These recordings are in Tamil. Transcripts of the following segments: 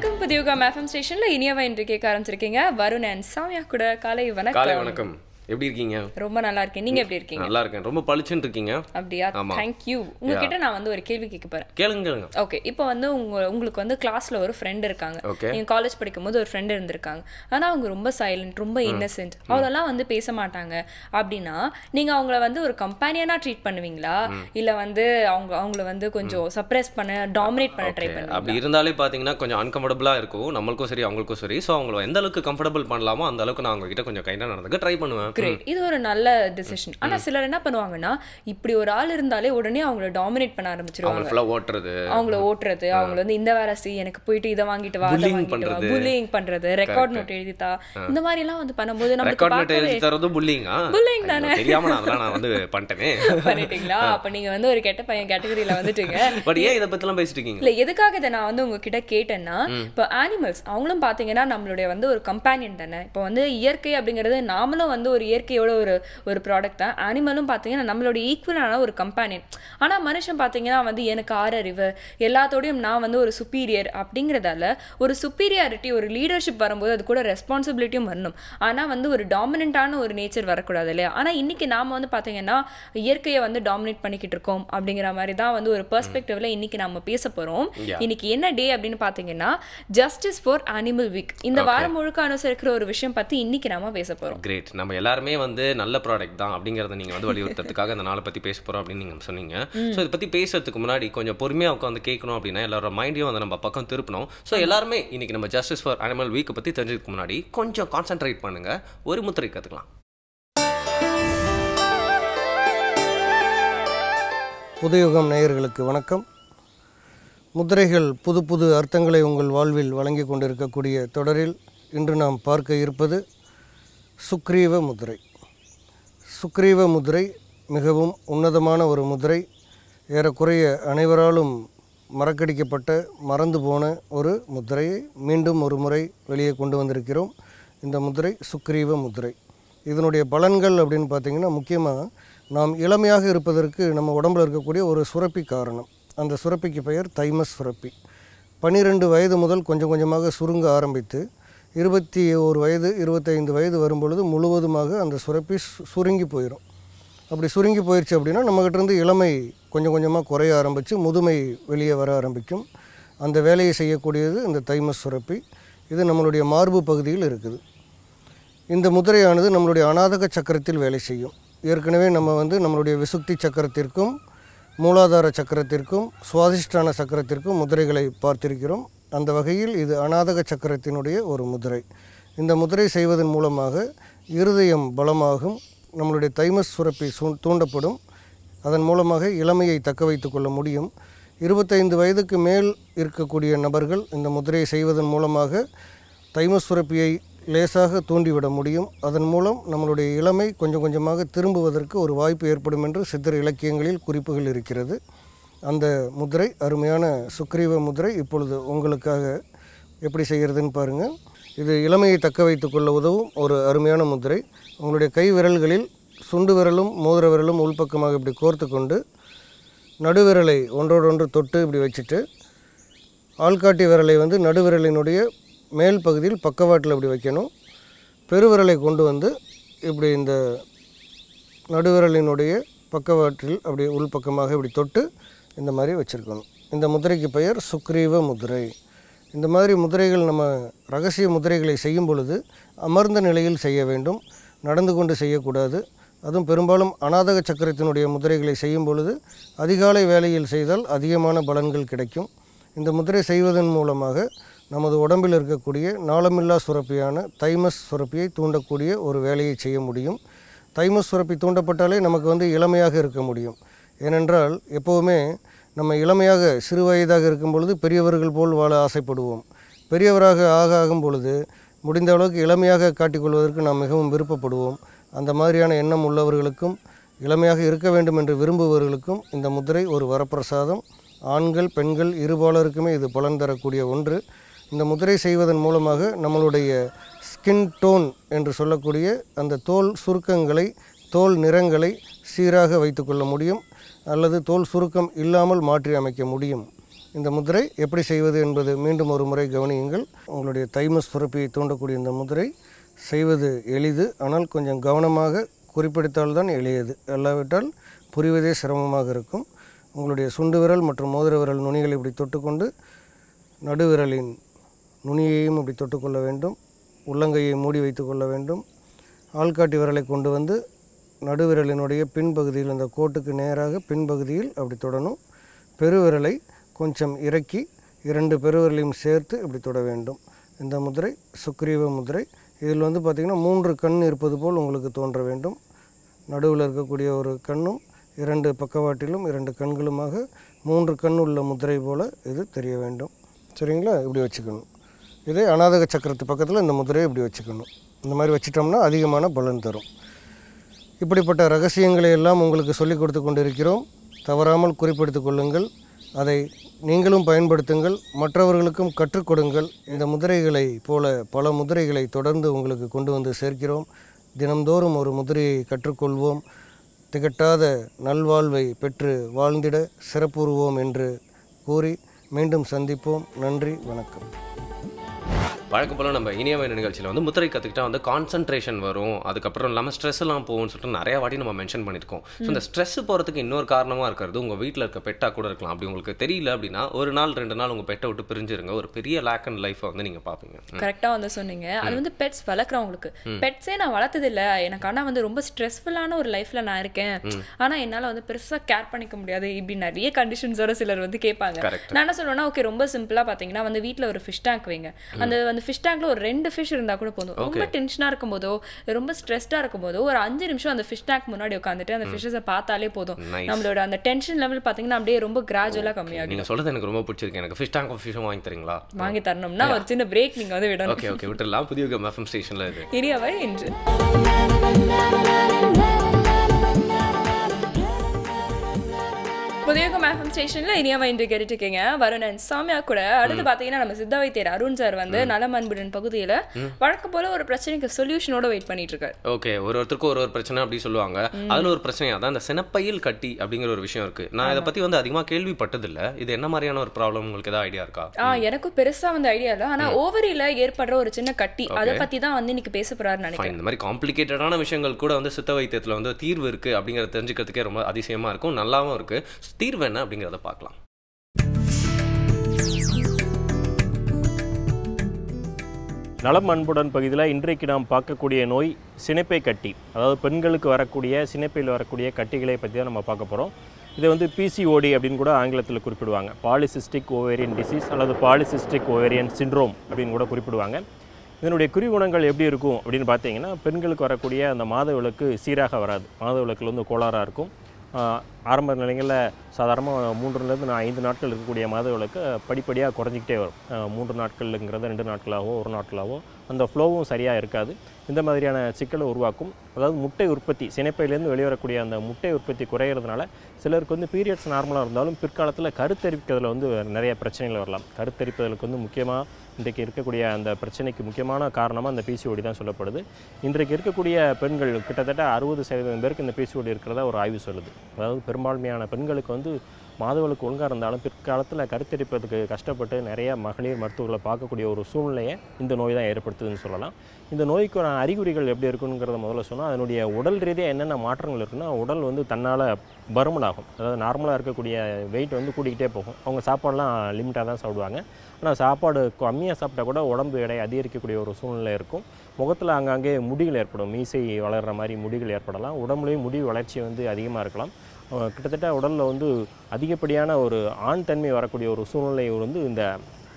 வணக்கம் புதியுகம் எஃப்எம் ஸ்டேஷன்ல இனியவா இன்று கேட்க ஆரம்பிச்சிருக்கீங்க. வருண் அண்ட் சாமியா கூட காலை வணக்கம். எப்படி இருக்கீங்க? ரொம்ப நல்லா இருக்கேன். நீங்க எப்படி இருக்கீங்க? நல்லா இருக்கேன். ரொம்ப பளிச்சுன்னு இருக்கீங்க. அப்படியா? Thank you. உங்ககிட்ட நான் வந்து ஒரு கேள்வி கேட்க போறேன். கேளுங்க. ஓகே, இப்போ வந்து உங்களுக்கு வந்து கிளாஸ்ல ஒரு ஃப்ரெண்ட் இருக்காங்க. நீங்க காலேஜ் படிக்கும்போது ஒரு ஃப்ரெண்ட் இருந்திருக்காங்க. ஆனா அவங்க ரொம்ப சைலண்ட், ரொம்ப இன்னசென்ட், அவளெல்லாம் வந்து பேச மாட்டாங்க அப்படின்னா நீங்க அவங்கள வந்து ஒரு கம்பேனியனா ட்ரீட் பண்ணுவீங்களா, இல்ல வந்து அவங்கள வந்து கொஞ்சம் சப்ரஸ் பண்ண, டாமினேட் பண்ண ட்ரை பண்ணுவீங்களா? அப்படி இருந்தாலே பாத்தீங்கன்னா கொஞ்சம் அன்கம்ஃபர்டபுளா இருக்கும், நம்மளுக்கும் சரி அவங்களுக்கும் சரி. ஸோ அவங்கள எந்த அளவுக்கு கம்ஃபர்டபுள் பண்ணலாமோ அந்த அளவுக்கு நான் அவங்க கிட்ட கொஞ்சம் கைண்டா நடந்துக்க ட்ரை பண்ணுவேன். கிரேட், இது ஒரு நல்ல டிசிஷன். ஆனா சிலர் என்ன பண்ணுவாங்கன்னா, இப்படி ஒரு ஆள் இருந்தாலே உடனே அவங்கள டாமினேட் பண்ண ஆரம்பிச்சிருவாங்க. அவங்கள ஓட்டுறது, அவங்கள வந்து இந்த வேலை செய், எனக்கு போயிட்டு இதை வாங்கிட்டு வா, புல்லிங் பண்றது, ரெக்கார்ட் நோட் எழுதித்தா, இந்த மாதிரி எல்லாம் வந்து பண்ணும்போது நமக்கு புல்லிங் தானே. தெரியாம நான் வந்து பண்ணிட்டேனே. பண்ணிட்டீங்களா? அப்ப நீங்க வந்து ஒரு கெட்ட பையன் கேட்டகரியில வந்துட்டீங்க. பட் ஏன் இதை பத்தி எல்லாம் பேசிட்டு இருக்கீங்க? இல்ல, எதுக்காக இதை நான் வந்து உங்ககிட்ட கேட்டேன்னா, இப்போ அனிமல்ஸ் அவங்களும் பாத்தீங்கன்னா நம்மளுடைய வந்து ஒரு கம்பேனியன் தானே. இப்போ வந்து இயற்கை அப்படிங்கிறது நாமளும் வந்து ஒரு இயற்கையோட ஒரு ப்ராடக்ட் தான். அனிமலும் பார்த்தீங்கன்னா நம்மளோட ஈக்குவலான ஒரு கம்பேனியன். ஆனால் மனுஷன் பார்த்தீங்கன்னா வந்து எனக்கு ஆறறிவு, எல்லாத்தோடையும் நான் வந்து ஒரு சுப்பீரியர் அப்படிங்கிறதால ஒரு சுப்பீரியாரிட்டி, ஒரு லீடர்ஷிப் வரும்போது அது கூட ரெஸ்பான்சிபிலிட்டியும் வரணும். ஆனால் வந்து ஒரு டாமினண்டான ஒரு நேச்சர் வரக்கூடாது இல்லையா? ஆனால் இன்னைக்கு நாம வந்து பார்த்தீங்கன்னா இயற்கையை வந்து டாமினேட் பண்ணிக்கிட்டு இருக்கோம் அப்படிங்கிற மாதிரி தான் வந்து ஒரு பெர்ஸ்பெக்டிவ்ல இன்னைக்கு நம்ம பேச போறோம். இன்னைக்கு என்ன டே அப்படின்னு பார்த்தீங்கன்னா ஜஸ்டிஸ் ஃபார் அனிமல் வீக். இந்த வாரம் முழுக்க அனுசரிக்கிற ஒரு விஷயம் பத்தி இன்னைக்கு நாம பேச போறோம். கிரேட். நம்ம எல்லாருமே வந்து நல்ல ப்ராடக்ட் தான் அப்படிங்கிறத நீங்கள் வந்து வலியுறுத்துறதுக்காக இந்த நாளை பற்றி பேச போகிறோம் அப்படின்னு நீங்கள் சொன்னீங்க. ஸோ இதை பற்றி பேசுறதுக்கு முன்னாடி கொஞ்சம் பொறுமையாக உட்காந்து கேட்கணும் அப்படின்னா எல்லாரோட மைண்டையும் வந்து நம்ம பக்கம் திருப்பணும். ஸோ எல்லாருமே இன்னைக்கு நம்ம ஜஸ்டிஸ் ஃபார் அனிமல் வீக்கை பற்றி தெரிஞ்சதுக்கு முன்னாடி கொஞ்சம் கான்சென்ட்ரேட் பண்ணுங்க, ஒரு முத்திரை கற்றுக்கலாம். புதுயுகம் நேயர்களுக்கு வணக்கம். முத்திரைகள் புது புது அர்த்தங்களை உங்கள் வாழ்வில் வழங்கி கொண்டிருக்கக்கூடிய தொடரில் இன்று நாம் பார்க்க இருப்பது சுக்ரீவ முதிரை. சுக்ரீவ முதிரை மிகவும் உன்னதமான ஒரு முதிரை. ஏறக்குறைய அனைவராலும் மறக்கடிக்கப்பட்ட, மறந்து போன ஒரு முதிரையை மீண்டும் ஒரு முறை வெளியே கொண்டு வந்திருக்கிறோம். இந்த முதிரை சுக்ரீவ முதிரை. இதனுடைய பலன்கள் அப்படின்னு பார்த்திங்கன்னா, முக்கியமாக நாம் இளமையாக இருப்பதற்கு நம்ம உடம்பில் இருக்கக்கூடிய ஒரு சுரப்பி காரணம். அந்த சுரப்பிக்கு பெயர் தைமஸ் சுரப்பி. 12 வயது முதல் கொஞ்சம் கொஞ்சமாக சுருங்க ஆரம்பித்து 21 வயது 25 வயது வரும்பொழுது முழுவதுமாக அந்த சுரப்பி சுருங்கி போயிடும். அப்படி சுருங்கி போயிடுச்சு அப்படின்னா நம்மகிட்டேருந்து இளமை கொஞ்சம் கொஞ்சமாக குறைய ஆரம்பித்து முதுமை வெளியே வர ஆரம்பிக்கும். அந்த வேலையை செய்யக்கூடியது இந்த தைமஸ் சுரப்பி. இது நம்மளுடைய மார்பு பகுதியில் இருக்குது. இந்த முதிரையானது நம்மளுடைய அநாதக சக்கரத்தில் வேலை செய்யும். ஏற்கனவே நம்ம வந்து நம்மளுடைய விசுக்தி சக்கரத்திற்கும் மூலாதார சக்கரத்திற்கும் சுவாதிஷ்டான சக்கரத்திற்கும் முதிரைகளை பார்த்திருக்கிறோம். அந்த வகையில் இது அநாதக சக்கரத்தினுடைய ஒரு முதிரை. இந்த முதிரை செய்வதன் மூலமாக இருதயம் பலமாகும், நம்மளுடைய தைமஸ் சுரப்பி தூண்டப்படும். அதன் மூலமாக இளமையை தக்க வைத்து கொள்ள முடியும். 25 வயதுக்கு மேல் இருக்கக்கூடிய நபர்கள் இந்த முதிரையை செய்வதன் மூலமாக தைமஸ் சுரப்பியை லேசாக தூண்டிவிட முடியும். அதன் மூலம் நம்மளுடைய இளமை கொஞ்சம் கொஞ்சமாக திரும்புவதற்கு ஒரு வாய்ப்பு ஏற்படும் என்று சித்திர இலக்கியங்களில் குறிப்புகள் இருக்கிறது. அந்த முதிரை அருமையான சுக்ரீவ முதிரை இப்பொழுது உங்களுக்காக எப்படி செய்கிறதுன்னு பாருங்கள். இது இளமையை தக்க வைத்து கொள்ள உதவும் ஒரு அருமையான முதிரை. உங்களுடைய கை விரல்களில் சுண்டு விரலும் மோதிர விரலும் உள்பக்கமாக இப்படி கோர்த்து கொண்டு நடுவிரலை ஒன்றோடொன்று தொட்டு இப்படி வச்சுட்டு ஆள்காட்டி விரலை வந்து நடுவிரலினுடைய மேல் பகுதியில் பக்கவாட்டில் இப்படி வைக்கணும். பெருவிரலை கொண்டு வந்து இப்படி இந்த நடுவிரலினுடைய பக்கவாட்டில் அப்படி உள்பக்கமாக இப்படி தொட்டு இந்த மாதிரி வச்சுருக்கணும். இந்த முதிரைக்கு பெயர் சுக்ரீவ முதிரை. இந்த மாதிரி முதிரைகள் நம்ம ரகசிய முதிரைகளை செய்யும் பொழுது அமர்ந்த நிலையில் செய்ய வேண்டும், நடந்து கொண்டு செய்யக்கூடாது. அதுவும் பெரும்பாலும் அநாதக சக்கரத்தினுடைய முதிரைகளை செய்யும் பொழுது அதிகாலை வேளையில் செய்தால் அதிகமான பலன்கள் கிடைக்கும். இந்த முதிரை செய்வதன் மூலமாக நமது உடம்பில் இருக்கக்கூடிய நாளமில்லா சுரப்பியான தைமஸ் சுரப்பியை தூண்டக்கூடிய ஒரு வேலையை செய்ய முடியும். தைமஸ் சுரப்பி தூண்டப்பட்டாலே நமக்கு வந்து இளமையாக இருக்க முடியும். ஏனென்றால் எப்போவுமே நம்ம இளமையாக சிறு வயதாக இருக்கும் பொழுது பெரியவர்கள் போல் வாழ ஆசைப்படுவோம். பெரியவராக ஆகும் பொழுது முடிந்த அளவுக்கு இளமையாக காட்டிக்கொள்வதற்கு நாம் மிகவும் விருப்பப்படுவோம். அந்த மாதிரியான எண்ணம் உள்ளவர்களுக்கும் இளமையாக இருக்க வேண்டும் என்று விரும்புபவர்களுக்கும் இந்த முதிரை ஒரு வரப்பிரசாதம். ஆண்கள் பெண்கள் இருபாலருக்குமே இது பலன் தரக்கூடிய ஒன்று. இந்த முதிரை செய்வதன் மூலமாக நம்மளுடைய ஸ்கின் டோன் என்று சொல்லக்கூடிய அந்த தோல் சுருக்கங்களை, தோல் நிறங்களை சீராக வைத்துக்கொள்ள முடியும், அல்லது தோல் சுருக்கம் இல்லாமல் மாற்றி அமைக்க முடியும். இந்த முதிரை எப்படி செய்வது என்பது மீண்டும் ஒரு முறை கவனியுங்கள். உங்களுடைய தைமஸ் சுரப்பியை தூண்டக்கூடிய இந்த முதிரை செய்வது எளிது, ஆனால் கொஞ்சம் கவனமாக குறிப்பிடித்தால்தான் எளியது, அல்லாவிட்டால் புரிவதே சிரமமாக இருக்கும். உங்களுடைய சுண்டு விரல் மற்றும் மோதிர விரல் நுனிகளை இப்படி தொட்டுக்கொண்டு நடுவிரலின் நுனியையும் இப்படி தொட்டுக்கொள்ள வேண்டும். உள்ளங்கையை மூடி வைத்து கொள்ள வேண்டும். ஆள்காட்டி விரலை கொண்டு வந்து நடுவிரலினுடைய பின்பகுதியில், அந்த கோட்டுக்கு நேராக பின்பகுதியில் அப்படி தொடணும். பெருவிரலை கொஞ்சம் இறக்கி 2 பெருவிரலையும் சேர்த்து இப்படி தொட வேண்டும். இந்த முதிரை சுக்ரீவ முதிரை. இதில் வந்து பார்த்திங்கன்னா 3 கண் இருப்பது போல் உங்களுக்கு தோன்ற வேண்டும். நடுவில் இருக்கக்கூடிய ஒரு கண்ணும் 2 பக்கவாட்டிலும் 2 கண்களுமாக 3 கண் உள்ள முதிரை போல் இது தெரிய வேண்டும். சரிங்களா? இப்படி வச்சுக்கணும். இதே அநாதக சக்கரத்து பக்கத்தில் இந்த முதிரையை இப்படி வச்சுக்கணும். இந்த மாதிரி வச்சிட்டோம்னா அதிகமான பலன் தரும். இப்படிப்பட்ட ரகசியங்களை எல்லாம் உங்களுக்கு சொல்லிக் கொடுத்து கொண்டிருக்கிறோம். தவறாமல் குறிப்பிடுத்து கொள்ளுங்கள். அதை நீங்களும் பயன்படுத்துங்கள், மற்றவர்களுக்கும் கற்றுக் கொடுங்கள். இந்த முதிரைகளை போல பல முதிரைகளை தொடர்ந்து உங்களுக்கு கொண்டு வந்து சேர்க்கிறோம். தினம்தோறும் ஒரு முதிரையை கற்றுக்கொள்வோம். திகட்டாத நல்வாழ்வை பெற்று வாழ்ந்திட சிறப்புறுவோம் என்று கூறி மீண்டும் சந்திப்போம். நன்றி, வணக்கம். வழக்கம் போல் நம்ம இனியவை நிகழ்ச்சியில் வந்து முத்திரை கற்றுக்கிட்டா வந்து கான்சன்ட்ரேஷன் வரும், அதுக்கப்புறம் இல்லாமல் ஸ்ட்ரெஸ் எல்லாம் போகும்னு சொல்லிட்டு நிறையா வாட்டி நம்ம மென்ஷன் பண்ணியிருக்கோம். ஸோ இந்த ஸ்ட்ரெஸ் போகிறதுக்கு இன்னொரு காரணமாக இருக்கிறது உங்கள் வீட்டில் இருக்க பெட்டாக கூட இருக்கலாம். அப்படி உங்களுக்கு தெரியல அப்படின்னா 1 நாள் 2 நாள் உங்கள் பெட்டை விட்டு பிரிஞ்சிருங்க. ஒரு பெரிய லேக் அண்ட் லைஃப்பை வந்து நீங்கள் பார்ப்பீங்க. கரெக்டாக வந்து சொன்னீங்க. அது வந்து பெட்ஸ் வளர்க்குறவங்களுக்கு, பெட்ஸே நான் வளர்த்ததில்லை, எனக்கு ஆனால் வந்து ரொம்ப ஸ்ட்ரெஸ்ஃபுல்லான ஒரு லைஃப்பில் நான் இருக்கேன், ஆனால் என்னால் வந்து பெருசாக கேர் பண்ணிக்க முடியாது, இப்படி நிறைய கண்டிஷன்ஸோட சிலர் வந்து கேட்பாங்க. நான் என்ன சொல்லுவேன்னா, ஓகே ரொம்ப சிம்பிளாக பார்த்தீங்கன்னா வந்து வீட்டில் ஒரு ஃபிஷ் டேங்க் வைங்க. அந்த ஃபிஷ் டேங்க்ல ஒரு 2 ஃபிஷ் இருந்தால் கூட போதும். ரொம்ப டென்ஷனாக இருக்கும் போதோ ரொம்ப ஸ்ட்ரெஸ்டாக இருக்கும் போதோ ஒரு 5 நிமிஷம் அந்த ஃபிஷ் டேங்க் முன்னாடி உட்காந்துட்டு அந்த ஃபிஷ்ஷை பார்த்தாலே போதும். நம்மளோட அந்த டென்ஷன் லெவல் பார்த்தீங்கன்னா அப்படியே ரொம்ப கிராஜுவலாக கம்மியாகும். நீங்கள் சொல்கிறது எனக்கு ரொம்ப பிடிச்சிருக்கு. எனக்கு ஃபிஷ் டேங்க் ஃபிஷ்ஷும் வாங்கி தரீங்களா? வாங்கி தரணும்னா ஒரு சின்ன பிரேக் நீங்கள் வந்து விடணும். ஓகே ஓகே விட்டுடலாம். புதிய எஃப்எம் ஸ்டேஷனில் இது இனியவை இன்று. புதியகம் எஃப்எம் ஸ்டேஷன்ல இனியாவை இன்று கேட்டுட்டு இருக்கீங்க. வருணன் சாமியா கூட. அடுத்து பாத்தீங்கன்னா நம்ம சித்த வைத்தியர் அருண் சார் வந்து நலம் அன்புடன் பகுதியில வழக்கம் போல ஒரு பிரச்சனைக்கு சொல்யூஷனோட வெயிட் பண்ணிட்டு இருக்காரு. ஓகே, ஒருத்தருக்கு ஒரு பிரச்சனை அப்படி சொல்லுவாங்க. அதுல ஒரு பிரச்சனையா தான் இந்த சினப்பையில் கட்டி அப்படிங்கிற ஒரு விஷயம் இருக்கு. நான் இதை பத்தி வந்து அதிகமா கேள்விப்பட்டதில்ல. இது என்ன மாதிரியான ஒரு ப்ராப்ளம், உங்களுக்கு ஏதாவது ஐடியா இருக்கா? எனக்கும் பெருசா வந்து ஐடியா இல்லை. ஆனா ஓவரியில ஏற்படுற ஒரு சின்ன கட்டி, அதை பத்தி தான் வந்து இன்னைக்கு பேச போறாருன்னு நினைக்கிறேன். இந்த மாதிரி காம்ப்ளிகேட்டடான விஷயங்கள் கூட வந்து சித்த வைத்தியத்துல வந்து தீர்வு இருக்கு அப்படிங்கறத தெரிஞ்சுக்கிறதுக்கே ரொம்ப அதிசயமா இருக்கும், நல்லாவும் இருக்கு. தீர்வு என்ன அப்படிங்கறத பார்க்கலாம். நலம் அன்புடன் பகுதியில் இன்றைக்கு நாம் பார்க்கக்கூடிய நோய் சினைப்பை கட்டி. அதாவது பெண்களுக்கு வரக்கூடிய சினைப்பையில் வரக்கூடிய கட்டிகளை பற்றி தான் நம்ம பார்க்க போகிறோம். இதை வந்து பிசிஓடி அப்படின்னு கூட ஆங்கிலத்தில் குறிப்பிடுவாங்க. பாலிசிஸ்டிக் ஓவேரியன் டிசீஸ் அல்லது பாலிசிஸ்டிக் ஓவேரியன் சிண்ட்ரோம் அப்படின்னு கூட குறிப்பிடுவாங்க. இதனுடைய குறிகுணங்கள் எப்படி இருக்கும் அப்படின்னு பார்த்தீங்கன்னா, பெண்களுக்கு வரக்கூடிய அந்த மாதவிலக்கு சீராக வராது. மாதவிலக்கில் வந்து கோளாறாக இருக்கும். ஆரம்ப நிலைகளில் சாதாரணமாக 3லேருந்து 5 நாட்கள் இருக்கக்கூடிய மாதவிலக்கு படிப்படியாக குறைஞ்சிக்கிட்டே வரும். 3 நாட்கள்ங்கிறத 2 நாட்களாகவோ 1 நாட்களாகவோ அந்த ஃப்ளோவும் சரியாக இருக்காது. இந்த மாதிரியான சிக்கலை உருவாக்கும். அதாவது முட்டை உற்பத்தி, சினைப்பையிலேருந்து வெளிவரக்கூடிய அந்த முட்டை உற்பத்தி குறையிறதுனால சிலருக்கு வந்து பீரியட்ஸ் நார்மலாக இருந்தாலும் பிற்காலத்தில் கருத்தரிப்பதில் வந்து நிறைய பிரச்சனைகள் வரலாம். கருத்தரிப்பதற்கு வந்து முக்கியமாக இன்றைக்கு இருக்கக்கூடிய அந்த பிரச்சனைக்கு முக்கியமான காரணமாக அந்த பிசிஓடி தான் சொல்லப்படுது. இன்றைக்கு இருக்கக்கூடிய பெண்கள் கிட்டத்தட்ட 60% பேருக்கு இந்த பிசிஓடி இருக்கிறதா ஒரு ஆய்வு சொல்லுது. அதாவது பெரும்பான்மையான பெண்களுக்கு வந்து மாதவிலக்கு ஒழுங்காக இருந்தாலும் பிற்காலத்தில் கருத்தரிப்பதுக்கு கஷ்டப்பட்டு நிறைய மகளிர் மருத்துவர்களை பார்க்கக்கூடிய ஒரு சூழ்நிலையை இந்த நோய் தான் ஏற்படுத்துதுன்னு சொல்லலாம். இந்த நோய்க்கான அறிகுறிகள் எப்படி இருக்குங்கிறத முதல்ல சொன்னால், அதனுடைய உடல் ரீதியாக என்னென்ன மாற்றங்கள் இருக்குன்னா, உடல் வந்து தன்னால் பருமன் ஆகும். அதாவது நார்மலாக இருக்கக்கூடிய வெயிட் வந்து கூட்டிக்கிட்டே போகும். அவங்க சாப்பாடெலாம் லிமிட்டாக தான் சாப்பிடுவாங்க. ஆனால் சாப்பாடு கம்மியாக சாப்பிட்டா கூட உடம்பு எடை அதிகரிக்கக்கூடிய ஒரு சூழ்நிலை இருக்கும். முகத்தில் அங்கங்கே முடிகள் ஏற்படும். மீசை வளர்கிற மாதிரி முடிகள் ஏற்படலாம். உடம்புலேயும் முடி வளர்ச்சி வந்து அதிகமாக இருக்கலாம். கிட்டத்தட்ட உடலில் வந்து அதிகப்படியான ஒரு ஆண் தன்மை வரக்கூடிய ஒரு சூழ்நிலை வந்து இந்த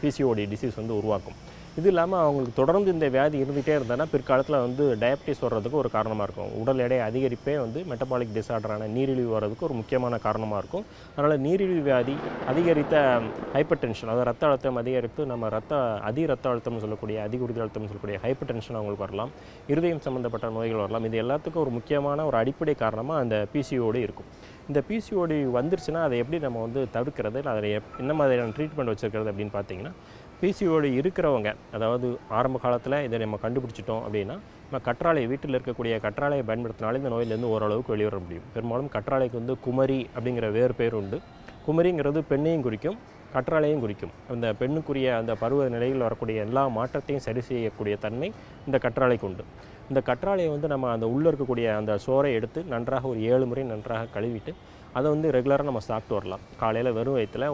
பிசிஓடி டிசீஸ் வந்து உருவாக்கும். இது இல்லாமல் அவங்களுக்கு தொடர்ந்து இந்த வியாதி இருந்துகிட்டே இருந்தாங்கன்னா பிற்காலத்தில் வந்து டயபிட்டிஸ் வர்றதுக்கு ஒரு காரணமாக இருக்கும். உடல் எடை அதிகரிப்பே வந்து மெட்டபாலிக் டிசார்டரான நீரிழிவு வர்றதுக்கு ஒரு முக்கியமான காரணமாக இருக்கும். அதனால் நீரிழிவு வியாதி, அதிகரித்த ஹைப்பர் டென்ஷன், அதாவது ரத்த அழுத்தம் அதிகரித்து நம்ம ரத்த அழுத்தம்னு சொல்லக்கூடிய உறுதி அழுத்தம்னு சொல்லக்கூடிய ஹைப்பர் டென்ஷன் அவங்களுக்கு வரலாம். இருதயம் சம்மந்தப்பட்ட நோய்கள் வரலாம். இது எல்லாத்துக்கும் ஒரு முக்கியமான ஒரு அடிப்படை காரணமாக அந்த பிசிஓடி இருக்கும். இந்த பிசிஓடி வந்துருச்சுன்னா அதை எப்படி நம்ம வந்து தவிர்க்கிறது, அதில் என்ன மாதிரியான ட்ரீட்மெண்ட் வச்சுருக்கிறது அப்படின்னு பார்த்தீங்கன்னா, பிசிஓடி இருக்கிறவங்க, அதாவது ஆரம்ப காலத்தில் இதை நம்ம கண்டுபிடிச்சிட்டோம் அப்படின்னா, நம்ம கற்றாழை, வீட்டில் இருக்கக்கூடிய கற்றாழையை பயன்படுத்தினாலே இந்த நோயிலேருந்து ஓரளவுக்கு வெளிவர முடியும். பெரும்பாலும் கற்றாழைக்கு வந்து குமரி அப்படிங்கிற வேறு பேர் உண்டு. குமரிங்கிறது பெண்ணையும் குறிக்கும், கற்றாழையும் குறிக்கும். அந்த பெண்ணுக்குரிய அந்த பருவ நிலையில் வரக்கூடிய எல்லா மாற்றத்தையும் சரி செய்யக்கூடிய தன்மை இந்த கற்றாழைக்கு உண்டு. இந்த கற்றாழையை வந்து நம்ம அந்த உள்ளே இருக்கக்கூடிய அந்த சோறை எடுத்து நன்றாக ஒரு 7 முறை நன்றாக கழுவிட்டு அதை வந்து ரெகுலராக நம்ம சாப்பிட்டு வரலாம். காலையில் வெறும் வயிற்றில்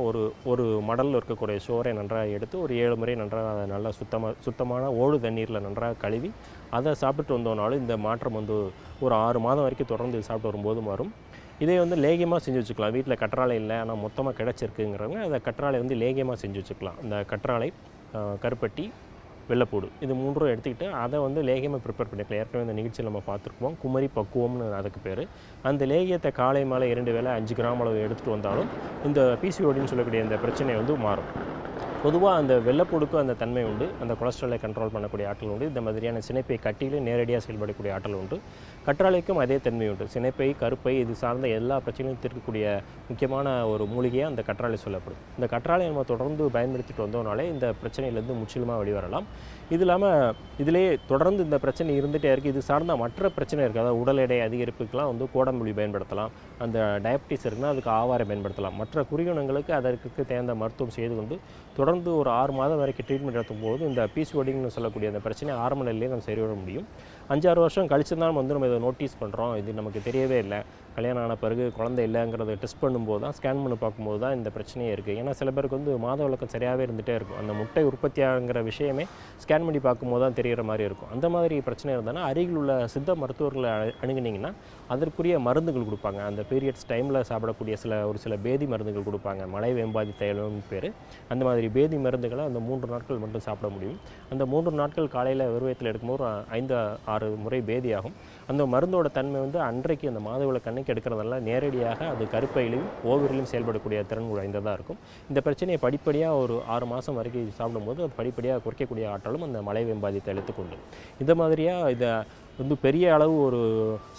ஒரு மடலில் இருக்கக்கூடிய சோறை நன்றாக எடுத்து ஒரு 7 முறை நன்றாக அதை நல்லா சுத்தமான ஓடு தண்ணீரில் நன்றாக கழுவி அதை சாப்பிட்டு வந்தோம்னாலும் இந்த மாற்றம் வந்து ஒரு 6 மாதம் வரைக்கும் தொடர்ந்து சாப்பிட்டு வரும்போது வரும். இதே வந்து லேகியமாக செஞ்சு வச்சுக்கலாம். வீட்டில் கற்றாழை இல்லை ஆனால் மொத்தமாக கிடச்சிருக்குங்கிறவங்க அதை கற்றாழை வந்து லேகியமாக செஞ்சு வச்சுக்கலாம். இந்த கற்றாழை, கருப்பட்டி, வெள்ளைப்பூடு இது 3 எடுத்துக்கிட்டு அதை வந்து லேகியமாக ப்ரிப்பேர் பண்ணிக்கலாம். ஏற்கனவே இந்த நிகழ்ச்சியில் நம்ம பார்த்துருப்போம். குமரி பக்குவம்னு அதுக்கு பேர். அந்த லேகியத்தை காலை மாலை 2 வேளை 5 கிராம் அளவு எடுத்துகிட்டு வந்தாலும் இந்த பிசிஓடின்னு சொல்லக்கூடிய இந்த பிரச்சனை வந்து மாறும். பொதுவாக அந்த வெள்ளைப்பூடுக்கும் அந்த தன்மை உண்டு. அந்த கொலஸ்ட்ராலை கண்ட்ரோல் பண்ணக்கூடிய ஆற்றல் உண்டு. இந்த மாதிரியான சினைப்பை கட்டியிலும் நேரடியாக செயல்படக்கூடிய ஆற்றல் உண்டு. கற்றாழைக்கும் அதே தன்மை உண்டு. சினைப்பை, கருப்பை இது சார்ந்த எல்லா பிரச்சனையும் தீர்க்கக்கூடிய முக்கியமான ஒரு மூலிகையாக அந்த கற்றாழை சொல்லப்படும். இந்த கற்றாழை நம்ம தொடர்ந்து பயன்படுத்திட்டு வந்தோம்னாலே இந்த பிரச்சனையிலேருந்து முற்றிலுமாக வெளிவரலாம். இது இல்லாமல் இதிலே தொடர்ந்து இந்த பிரச்சனை இருந்துகிட்டே இருக்குது. இது சார்ந்த மற்ற பிரச்சனை இருக்குது. அதாவது உடல் எடை அதிகரிப்புக்கெலாம் வந்து கோடம்புளி பயன்படுத்தலாம். அந்த டயபிட்டிஸ் இருக்குன்னா அதுக்கு ஆவாரை பயன்படுத்தலாம். மற்ற குறிகுணங்களுக்கு அதற்கு தேர்ந்த மருத்துவம் செய்து கொண்டு தொடர்ந்து ஒரு 6 மாதம் வரைக்கும் ட்ரீட்மெண்ட் எடுத்தும் போது இந்த பிசிஓடின்னு சொல்லக்கூடிய அந்த பிரச்சனை ஆரம்ப நிலையிலே நம்ம சரி வர முடியும். 5-6 வருஷம் கழிச்சு தான் வந்து நம்ம இதை நோட்டீஸ் பண்ணுறோம். இது நமக்கு தெரியவே இல்லை. கல்யாணம் ஆன பிறகு குழந்தை இல்லைங்கிறத டெஸ்ட் பண்ணும்போது தான், ஸ்கேன் பண்ணி பார்க்கும்போது தான் இந்த பிரச்சனையே இருக்குது. ஏன்னா சில பேருக்கு வந்து மாத விளக்கம் சரியாகவே இருந்துகிட்டே இருக்கும். அந்த முட்டை உற்பத்தி ஆகிற விஷயமே ஸ்கேன் பண்ணி பார்க்கும்போது தான் தெரிகிற மாதிரி இருக்கும். அந்த மாதிரி பிரச்சனை இருந்தால் அருகில் உள்ள சித்த மருத்துவர்களை அணுகுனிங்கன்னா அதற்குரிய மருந்துகள் கொடுப்பாங்க. அந்த பீரியட்ஸ் டைமில் சாப்பிடக்கூடிய ஒரு சில பேதி மருந்துகள் கொடுப்பாங்க. மலை வேம்பாதி தைலம்னு பேர். அந்த மாதிரி பேதி மருந்துகளை அந்த 3 நாட்கள் மட்டும் சாப்பிட முடியும். அந்த 3 நாட்கள் காலையில் வெறுவயத்தில் எடுக்கும்போது 5-6 முறை பேதி ஆகும். அந்த மருந்தோட தன்மை வந்து அன்றைக்கு அந்த மாதவிளக்கு அன்னைக்கு எடுக்கிறதெல்லாம் நேரடியாக அது கருப்பையிலையும் ஓவிரிலையும் செயல்படக்கூடிய திறன் வாய்ந்ததாக இருக்கும். இந்த பிரச்சனையை படிப்படியாக ஒரு 6 மாதம் வரைக்கும் சாப்பிடும்போது அது படிப்படியாக குறைக்கக்கூடிய ஆற்றலும் அந்த மலை வெம்பாதி தைலத்துக்கு. இந்த மாதிரியாக இதை வந்து பெரிய அளவு ஒரு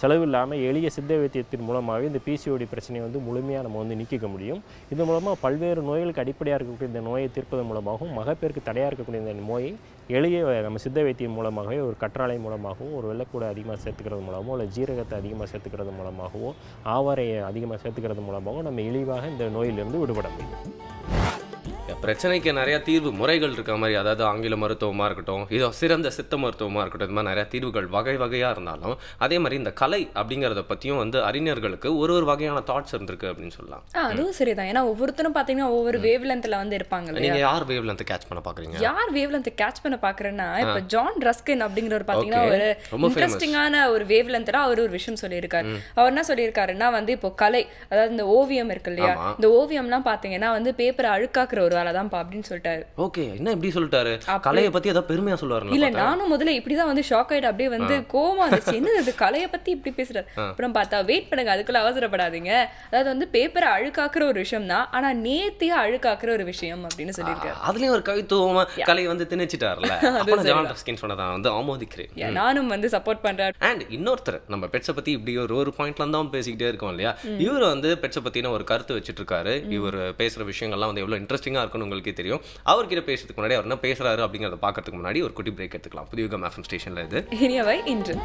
செலவு இல்லாமல் எளிய சித்த வைத்தியத்தின் மூலமாகவே இந்த பிசிஓடி பிரச்சனையை வந்து முழுமையாக நம்ம வந்து நீக்கிக்க முடியும். இது மூலமாக பல்வேறு நோய்களுக்கு அடிப்படையாக இருக்கக்கூடிய இந்த நோயை தீர்ப்பதன் மூலமாகவும் மகப்பேருக்கு தடையாக இருக்கக்கூடிய இந்த நோயை எளிய நம்ம சித்த வைத்தியம் மூலமாகவே ஒரு கற்றாழை மூலமாகவும் ஒரு வெள்ளைப்பூடை அதிகமாக சேர்த்துக்கிறது மூலமாகவும் இல்லை ஜீரகத்தை அதிகமாக சேர்த்துக்கிறது மூலமாகவோ ஆவாரையை அதிகமாக சேர்த்துக்கிறது மூலமாகவும் நம்ம எளிவாக இந்த நோயிலிருந்து விடுபட முடியும். பிரச்சனைக்கு நிறைய தீர்வு முறைகள் இருக்க மாதிரி, அதாவது ஆங்கில மருத்துவமாக இருக்கட்டும், இதோ சிறந்த சித்த மருத்துவமாக இருக்கட்டும், இது மாதிரி நிறைய தீர்வுகள் வகையாக இருந்தாலும் அதே மாதிரி இந்த கலை அப்படிங்கிறத பற்றியும் வந்து அறிஞர்களுக்கு ஒரு வகையான தாட்ஸ் இருந்திருக்கு அப்படின்னு சொல்லலாம். அதுவும் சரிதான். ஏன்னா ஒவ்வொருத்தரும் பார்த்தீங்கன்னா ஒவ்வொரு வேவ் லென்த்ல வந்து இருப்பாங்க. நீங்க யார் வேவ் லென்த் கேட்ச் பண்ண பாக்குறீங்க? யார் வேவ் லென்த் கேட்ச் பண்ண பாக்குறேன்னா இப்போ ஜான் ரஸ்கின் அப்படிங்கிறவர் பார்த்தீங்கன்னா ஒரு இன்ட்ரெஸ்டிங்கான ஒரு வேவ் லென்த்ல அவர் ஒரு விஷயம் சொல்லியிருக்காரு. அவர் என்ன சொல்லியிருக்காருன்னா வந்து இப்போ கலை, அதாவது இந்த ஓவியம் இருக்கு இல்லையா, இந்த ஓவியம்லாம் பார்த்தீங்கன்னா வந்து பேப்பரை அழுக்காக்குற ஒரு வேலை தான்ப்பா அப்படின்னு சொல்லிட்டாரு. ஓகே, என்ன இப்படி சொல்லிட்டாரு? கலையை பத்தி ஏதாவது பெருமையா சொல்லுவாரு? இல்ல, நானும் முதல்ல இப்படிதான் வந்து ஷாக் ஆயிட்டு அப்படியே வந்து கோவமா இருந்துச்சு. என்னது கலையை பத்தி இப்படி பேசுறாரு? அப்புறம் பார்த்தா வெயிட் பண்ணுங்க, அதுக்குள்ள அவசரப்படாதீங்க. அதாவது வந்து பேப்பரை அழுக்காக்குற ஒரு விஷயம் தான், ஆனா நேர்த்தியா அழுக்காக்குற ஒரு விஷயம் அப்படின்னு சொல்லியிருக்காரு. அதுலயும் ஒரு கவித்துவமா கலையை வந்து திணிச்சிட்டாருல. ஜான் ரஸ்கின் சொன்னதான் வந்து ஆமோதிக்கிறேன். நானும் வந்து சப்போர்ட் பண்றேன். அண்ட் இன்னொருத்தர் நம்ம பெட்ஸை பத்தி இப்படி ஒரு பாயிண்ட்ல தான் பேசிக்கிட்டே இருக்கோம் இல்லையா, இவர் வந்து பெட்ஸை பத்தின ஒரு கருத்து வச்சுட்டு இருக்காரு. இவர் பேசுற விஷயங்கள்லாம் வந்து எவ்வளவு இன்ட்ரெஸ்டிங்கா இருக்குன்னு உங்களுக்கே தெரியும். அவர்கிட்ட பேசுறதுக்கு முன்னாடி அவர் என்ன பேசுறாரு அப்படிங்கறத பாக்கிறதுக்கு முன்னாடி ஒரு குட்டி பிரேக் எடுத்துக்கலாம். புதிய யுகம் எஃப்எம் ஸ்டேஷன்ல இது இனியவை இன்று.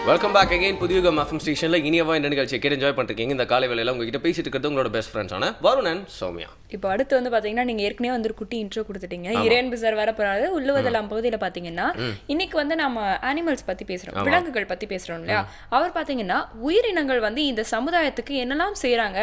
Welcome back again. புதிய யுகம் எஃப்எம் ஸ்டேஷன்ல இனியவா இந்த நிகழ்ச்சியை கேட்டு என்ஜாய் பண்ணிருக்கீங்க. இந்த காலை வேளையில உங்ககிட்ட பேசிட்டு இருக்கிறது உங்களோட பெஸ்ட் ஃப்ரெண்ட்ஸான வருண் அண்ட் சௌமியா. இப்போ அடுத்து வந்து பாத்தீங்கன்னா நீங்க ஏற்கனவே வந்து குட்டி இன்ட்ரோ கொடுத்துட்டீங்க. இரேன் பிசர் வர போறாரு. உள்ளுவதெல்லாம் பகுதியில பாத்தீங்கன்னா இன்னைக்கு வந்து நம்ம அனிமல்ஸ் பத்தி பேசுறோம், விலங்குகள் பத்தி பேசுறோம் இல்லையா. அவர் பாத்தீங்கன்னா உயிரினங்கள் வந்து இந்த சமுதாயத்துக்கு என்னெல்லாம் செய்யறாங்க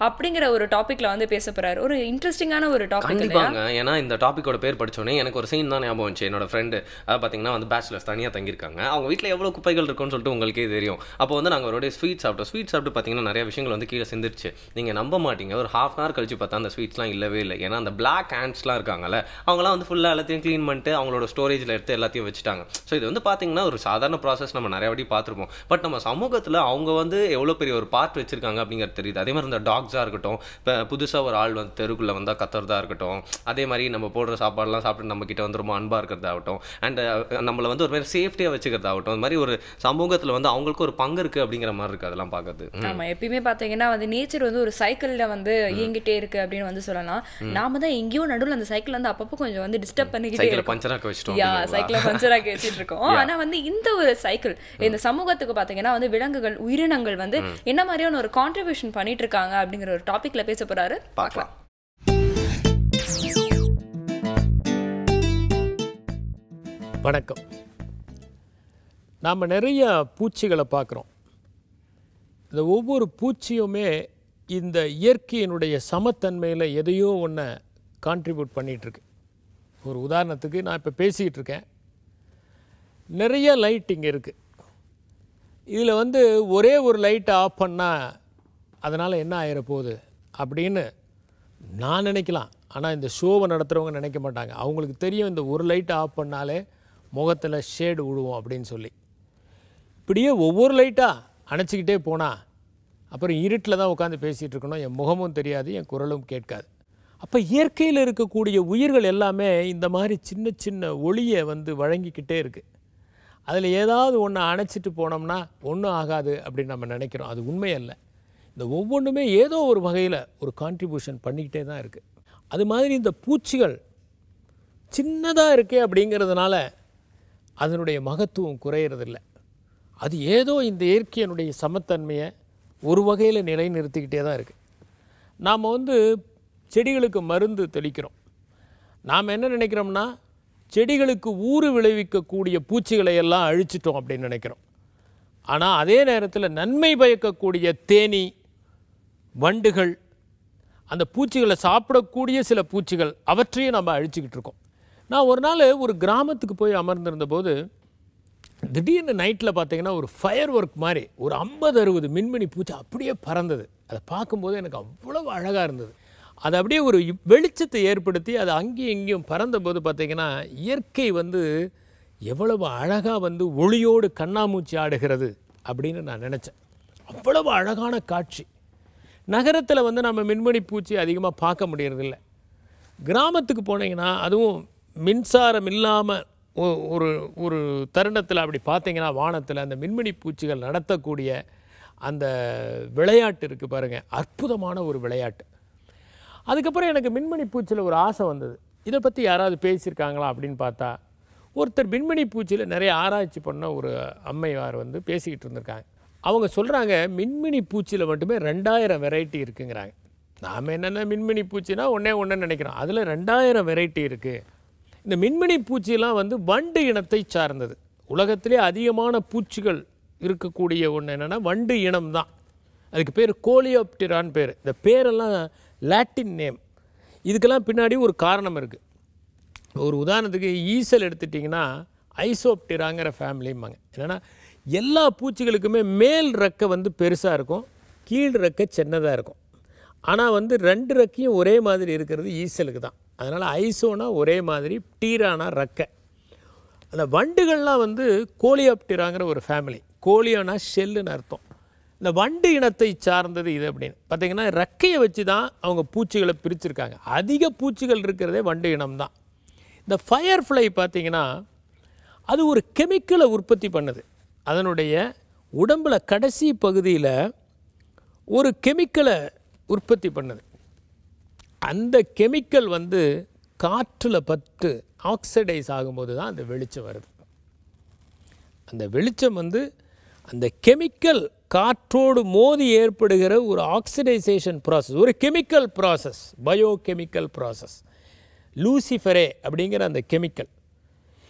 அப்படிங்கிற ஒரு டாபிக்ல வந்து பேச போறாரு. ஒரு இன்ட்ரெஸ்டிங்கான ஒரு டாபிக். கண்டிப்பாங்க. ஏன்னா இந்த டாபிக்கோட பேர் படிச்சோன்னே எனக்கு ஒரு சீன் தான் ஞாபகம் வந்துச்சு. என்னோட ஃப்ரெண்டு அதாவது பாத்தீங்கன்னா வந்து பேச்சுலர்ஸ் தனியா தங்கியிருக்காங்க. அவங்க வீட்டுல எவ்வளவு குப்பைகள் இருக்குன்னு சொல்லிட்டு உங்களுக்கே தெரியும். அப்போ வந்து நாங்கள் அவருடைய ஸ்வீட் சாப்பிட்டு பார்த்தீங்கன்னா நிறைய விஷயங்கள் வந்து கீழே சிந்திருச்சு. நீங்கள் நம்ப மாட்டீங்க, ஒரு ½ hour கழிச்சு பார்த்தா அந்த ஸ்வீட்ஸ்லாம் இல்லவே இல்லை. ஏன்னா அந்த பிளாக் ஹேண்ட்ஸ்லாம் இருக்காங்கல்ல, அவங்களாம் வந்து ஃபுல்லாக எல்லாத்தையும் க்ளீன் பண்ணிட்டு அவங்களோட ஸ்டோரேஜில் எடுத்து எல்லாத்தையும் வச்சுட்டாங்க. ஸோ இது வந்து பார்த்தீங்கன்னா ஒரு சாதாரண ப்ராசஸ், நம்ம நிறைய வாட்டி பார்த்துருப்போம். பட் நம்ம சமூகத்தில் அவங்க வந்து எவ்வளோ பெரிய ஒரு பார்ட் வச்சிருக்காங்க அப்படிங்கிறது தெரியுது. அதே மாதிரி இந்த டாக்ஸாக இருக்கட்டும், இப்போ புதுசாக ஒரு ஆள் வந்து தெருக்குள்ளே வந்தால் கத்துறதா இருக்கட்டும், அதே மாதிரி நம்ம போடுற சாப்பாடுலாம் சாப்பிட்டு நம்ம கிட்ட வந்து ரொம்ப அன்பாக இருக்கிறதாகட்டும், அண்ட் நம்மளை வந்து ஒரு மாதிரி சேஃப்டியாக வச்சுக்கிறதாகட்டும், அது மாதிரி ஒரு சமூகத்தில் வந்து அவங்களுக்கு ஒரு பங்கு இருக்கு அப்படிங்கிற மாதிரி இருக்கு அதெல்லாம் பார்க்குறது. ஆமா, எப்பயுமே பார்த்தீங்கன்னா வந்து நேச்சர் வந்து ஒரு சைக்கிள்ல வந்து இயங்கிட்டே இருக்கு அப்படின்னு வந்து சொல்லலாம். நாம தான் எங்கேயோ நடுவில் அந்த சைக்கிள் வந்து அப்பப்போ கொஞ்சம் வந்து டிஸ்டர்ப் பண்ணிக்கிட்டே சைக்கிளை இருக்கோம். பஞ்சராக்க வச்சிட்டோம். சைக்கிளை பஞ்சராக்கி வச்சுட்டு இருக்கோம். ஆனா வந்து இந்த ஒரு சைக்கிள் இந்த சமூகத்துக்கு பாத்தீங்கன்னா வந்து விலங்குகள் உயிரினங்கள் வந்து என்ன மாதிரியான ஒரு கான்ட்ரிபியூஷன் பண்ணிட்டு இருக்காங்க அப்படிங்கிற ஒரு டாபிக்ல பேச போறாரு. பார்க்கலாம். வணக்கம். நாம் நிறைய பூச்சிகளை பார்க்குறோம். இந்த ஒவ்வொரு பூச்சியுமே இந்த இயற்கையினுடைய சமத்தன்மையில் எதையோ ஒன்று கான்ட்ரிபியூட் பண்ணிகிட்ருக்கு. ஒரு உதாரணத்துக்கு நான் இப்போ பேசிக்கிட்டு இருக்கேன், நிறைய லைட் இங்கே இருக்குது. இதில் வந்து ஒரே ஒரு லைட்டை ஆஃப் பண்ணால் அதனால் என்ன ஆகிடப்போகுது அப்படின்னு நான் நினைக்கலாம். ஆனால் இந்த ஷோவை நடத்துகிறவங்க நினைக்க மாட்டாங்க. அவங்களுக்கு தெரியும் இந்த ஒரு லைட்டை ஆஃப் பண்ணாலே முகத்தில் ஷேடு விழுவோம் அப்படின்னு சொல்லி. இப்படியே ஒவ்வொரு லைட்டாக அணைச்சிக்கிட்டே போனால் அப்புறம் இருட்டில் தான் உட்காந்து பேசிகிட்டு இருக்கணும். என் முகமும் தெரியாது, என் குரலும் கேட்காது. அப்போ இயற்கையில் இருக்கக்கூடிய உயிர்கள் எல்லாமே இந்த மாதிரி சின்ன சின்ன ஒளியை வந்து வழங்கிக்கிட்டே இருக்குது. அதில் ஏதாவது ஒன்று அணைச்சிட்டு போனோம்னா ஒன்றும் ஆகாது அப்படின்னு நம்ம நினைக்கிறோம். அது உண்மையல்ல. இந்த ஒவ்வொன்றுமே ஏதோ ஒரு வகையில் ஒரு கான்ட்ரிபியூஷன் பண்ணிக்கிட்டே தான் இருக்குது. அது மாதிரி இந்த பூச்சிகள் சின்னதாக இருக்கே அப்படிங்கிறதுனால அதனுடைய மகத்துவம் குறையிறதில்லை. அது ஏதோ இந்த இயற்கையினுடைய சமத்தன்மையை ஒரு வகையில் நிலைநிறுத்திக்கிட்டே தான் இருக்குது. நாம் வந்து செடிகளுக்கு மருந்து தெளிக்கிறோம். நாம் என்ன நினைக்கிறோம்னா செடிகளுக்கு ஊறு விளைவிக்கக்கூடிய பூச்சிகளை எல்லாம் அழிச்சிட்டோம் அப்படின்னு நினைக்கிறோம். ஆனால் அதே நேரத்தில் நன்மை பயக்கக்கூடிய தேனீ, வண்டுகள், அந்த பூச்சிகளை சாப்பிடக்கூடிய சில பூச்சிகள், அவற்றையும் நம்ம அழிச்சிக்கிட்டு இருக்கோம். நான் ஒரு நாள் ஒரு கிராமத்துக்கு போய் அமர்ந்திருந்த போது திடீர்னு நைட்டில் பார்த்தீங்கன்னா ஒரு ஃபயர் ஒர்க் மாதிரி ஒரு 50-60 மின்மினி பூச்சி அப்படியே பறந்தது. அதை பார்க்கும்போது எனக்கு அவ்வளவு அழகாக இருந்தது. அது அப்படியே ஒரு வெளிச்சத்தை ஏற்படுத்தி அது அங்கேயும் இங்கேயும் பறந்தபோது பார்த்திங்கன்னா இயற்கை வந்து எவ்வளவு அழகாக வந்து ஒளியோடு கண்ணாமூச்சி ஆடுகிறது அப்படின்னு நான் நினச்சேன். அவ்வளவு அழகான காட்சி. நகரத்தில் வந்து நம்ம மின்மினி பூச்சி அதிகமாக பார்க்க முடியறதில்ல. கிராமத்துக்கு போனீங்கன்னா அதுவும் மின்சாரம் இல்லாமல் ஒரு ஒரு தருணத்தில் அப்படி பார்த்தீங்கன்னா வானத்தில் அந்த மின்மினி பூச்சிகள் நடத்தக்கூடிய அந்த விளையாட்டு இருக்குது பாருங்கள், அற்புதமான ஒரு விளையாட்டு. அதுக்கப்புறம் எனக்கு மின்மினி பூச்சியில் ஒரு ஆசை வந்தது. இதை பற்றி யாராவது பேசியிருக்காங்களா அப்படின்னு பார்த்தா ஒருத்தர் மின்மினி பூச்சியில் நிறைய ஆராய்ச்சி பண்ண ஒரு அம்மையார் வந்து பேசிக்கிட்டு இருந்திருக்காங்க. அவங்க சொல்கிறாங்க மின்மினி பூச்சியில் மட்டுமே 2000 வெரைட்டி இருக்குங்கிறாங்க. நாம் என்னென்ன மின்மினி பூச்சினா ஒன்று நினைக்கிறோம், அதில் 2000 வெரைட்டி இருக்குது. இந்த மின்மினி பூச்சியெல்லாம் வந்து வண்டு இனத்தை சார்ந்தது. உலகத்திலே அதிகமான பூச்சிகள் இருக்கக்கூடிய ஒன்று என்னென்னா வண்டு இனம் தான். அதுக்கு பேர் கோலியோப்டிரான்னு பேர். இந்த பேரெல்லாம் லாட்டின் நேம். இதுக்கெல்லாம் பின்னாடி ஒரு காரணம் இருக்குது. ஒரு உதாரணத்துக்கு ஈசல் எடுத்துட்டிங்கன்னா ஐசோப்டிராங்கிற ஃபேமிலிம்பாங்க. என்னென்னா எல்லா பூச்சிகளுக்குமே மேல் ரெக்கை வந்து பெருசாக இருக்கும், கீழ் ரெக்கை சின்னதாக இருக்கும். ஆனால் வந்து 2 ரெக்கையும் ஒரே மாதிரி இருக்கிறது ஈசலுக்கு தான். அதனால் ஐசோனா ஒரே மாதிரி, டீரானா ரெக்கை. அந்த வண்டுகள்லாம் வந்து கோலியோப்டிராங்கிற ஒரு ஃபேமிலி. கோலியோனா ஷெல்லுன்னு அர்த்தம். இந்த வண்டு இனத்தை சார்ந்தது இது அப்படின்னு பார்த்திங்கன்னா ரெக்கையை வச்சு தான் அவங்க பூச்சிகளை பிரிச்சுருக்காங்க. அதிக பூச்சிகள் இருக்கிறதே வண்டு இனம் தான். இந்த ஃபயர் ஃப்ளை பார்த்திங்கன்னா அது ஒரு கெமிக்கலை உற்பத்தி பண்ணுது. அதனுடைய உடம்பில் கடைசி பகுதியில் ஒரு கெமிக்கலை உற்பத்தி பண்ணுது. அந்த கெமிக்கல் வந்து காற்றில் பட்டு ஆக்சிடைஸ் ஆகும்போது தான் அந்த வெளிச்சம் வருது. அந்த வெளிச்சம் வந்து அந்த கெமிக்கல் காற்றோடு மோதி ஏற்படுகிற ஒரு ஆக்சிடைசேஷன் ப்ராசஸ், ஒரு கெமிக்கல் ப்ராசஸ், பயோகெமிக்கல் ப்ராசஸ். லூசிஃபரே அப்படிங்கிற அந்த கெமிக்கல்,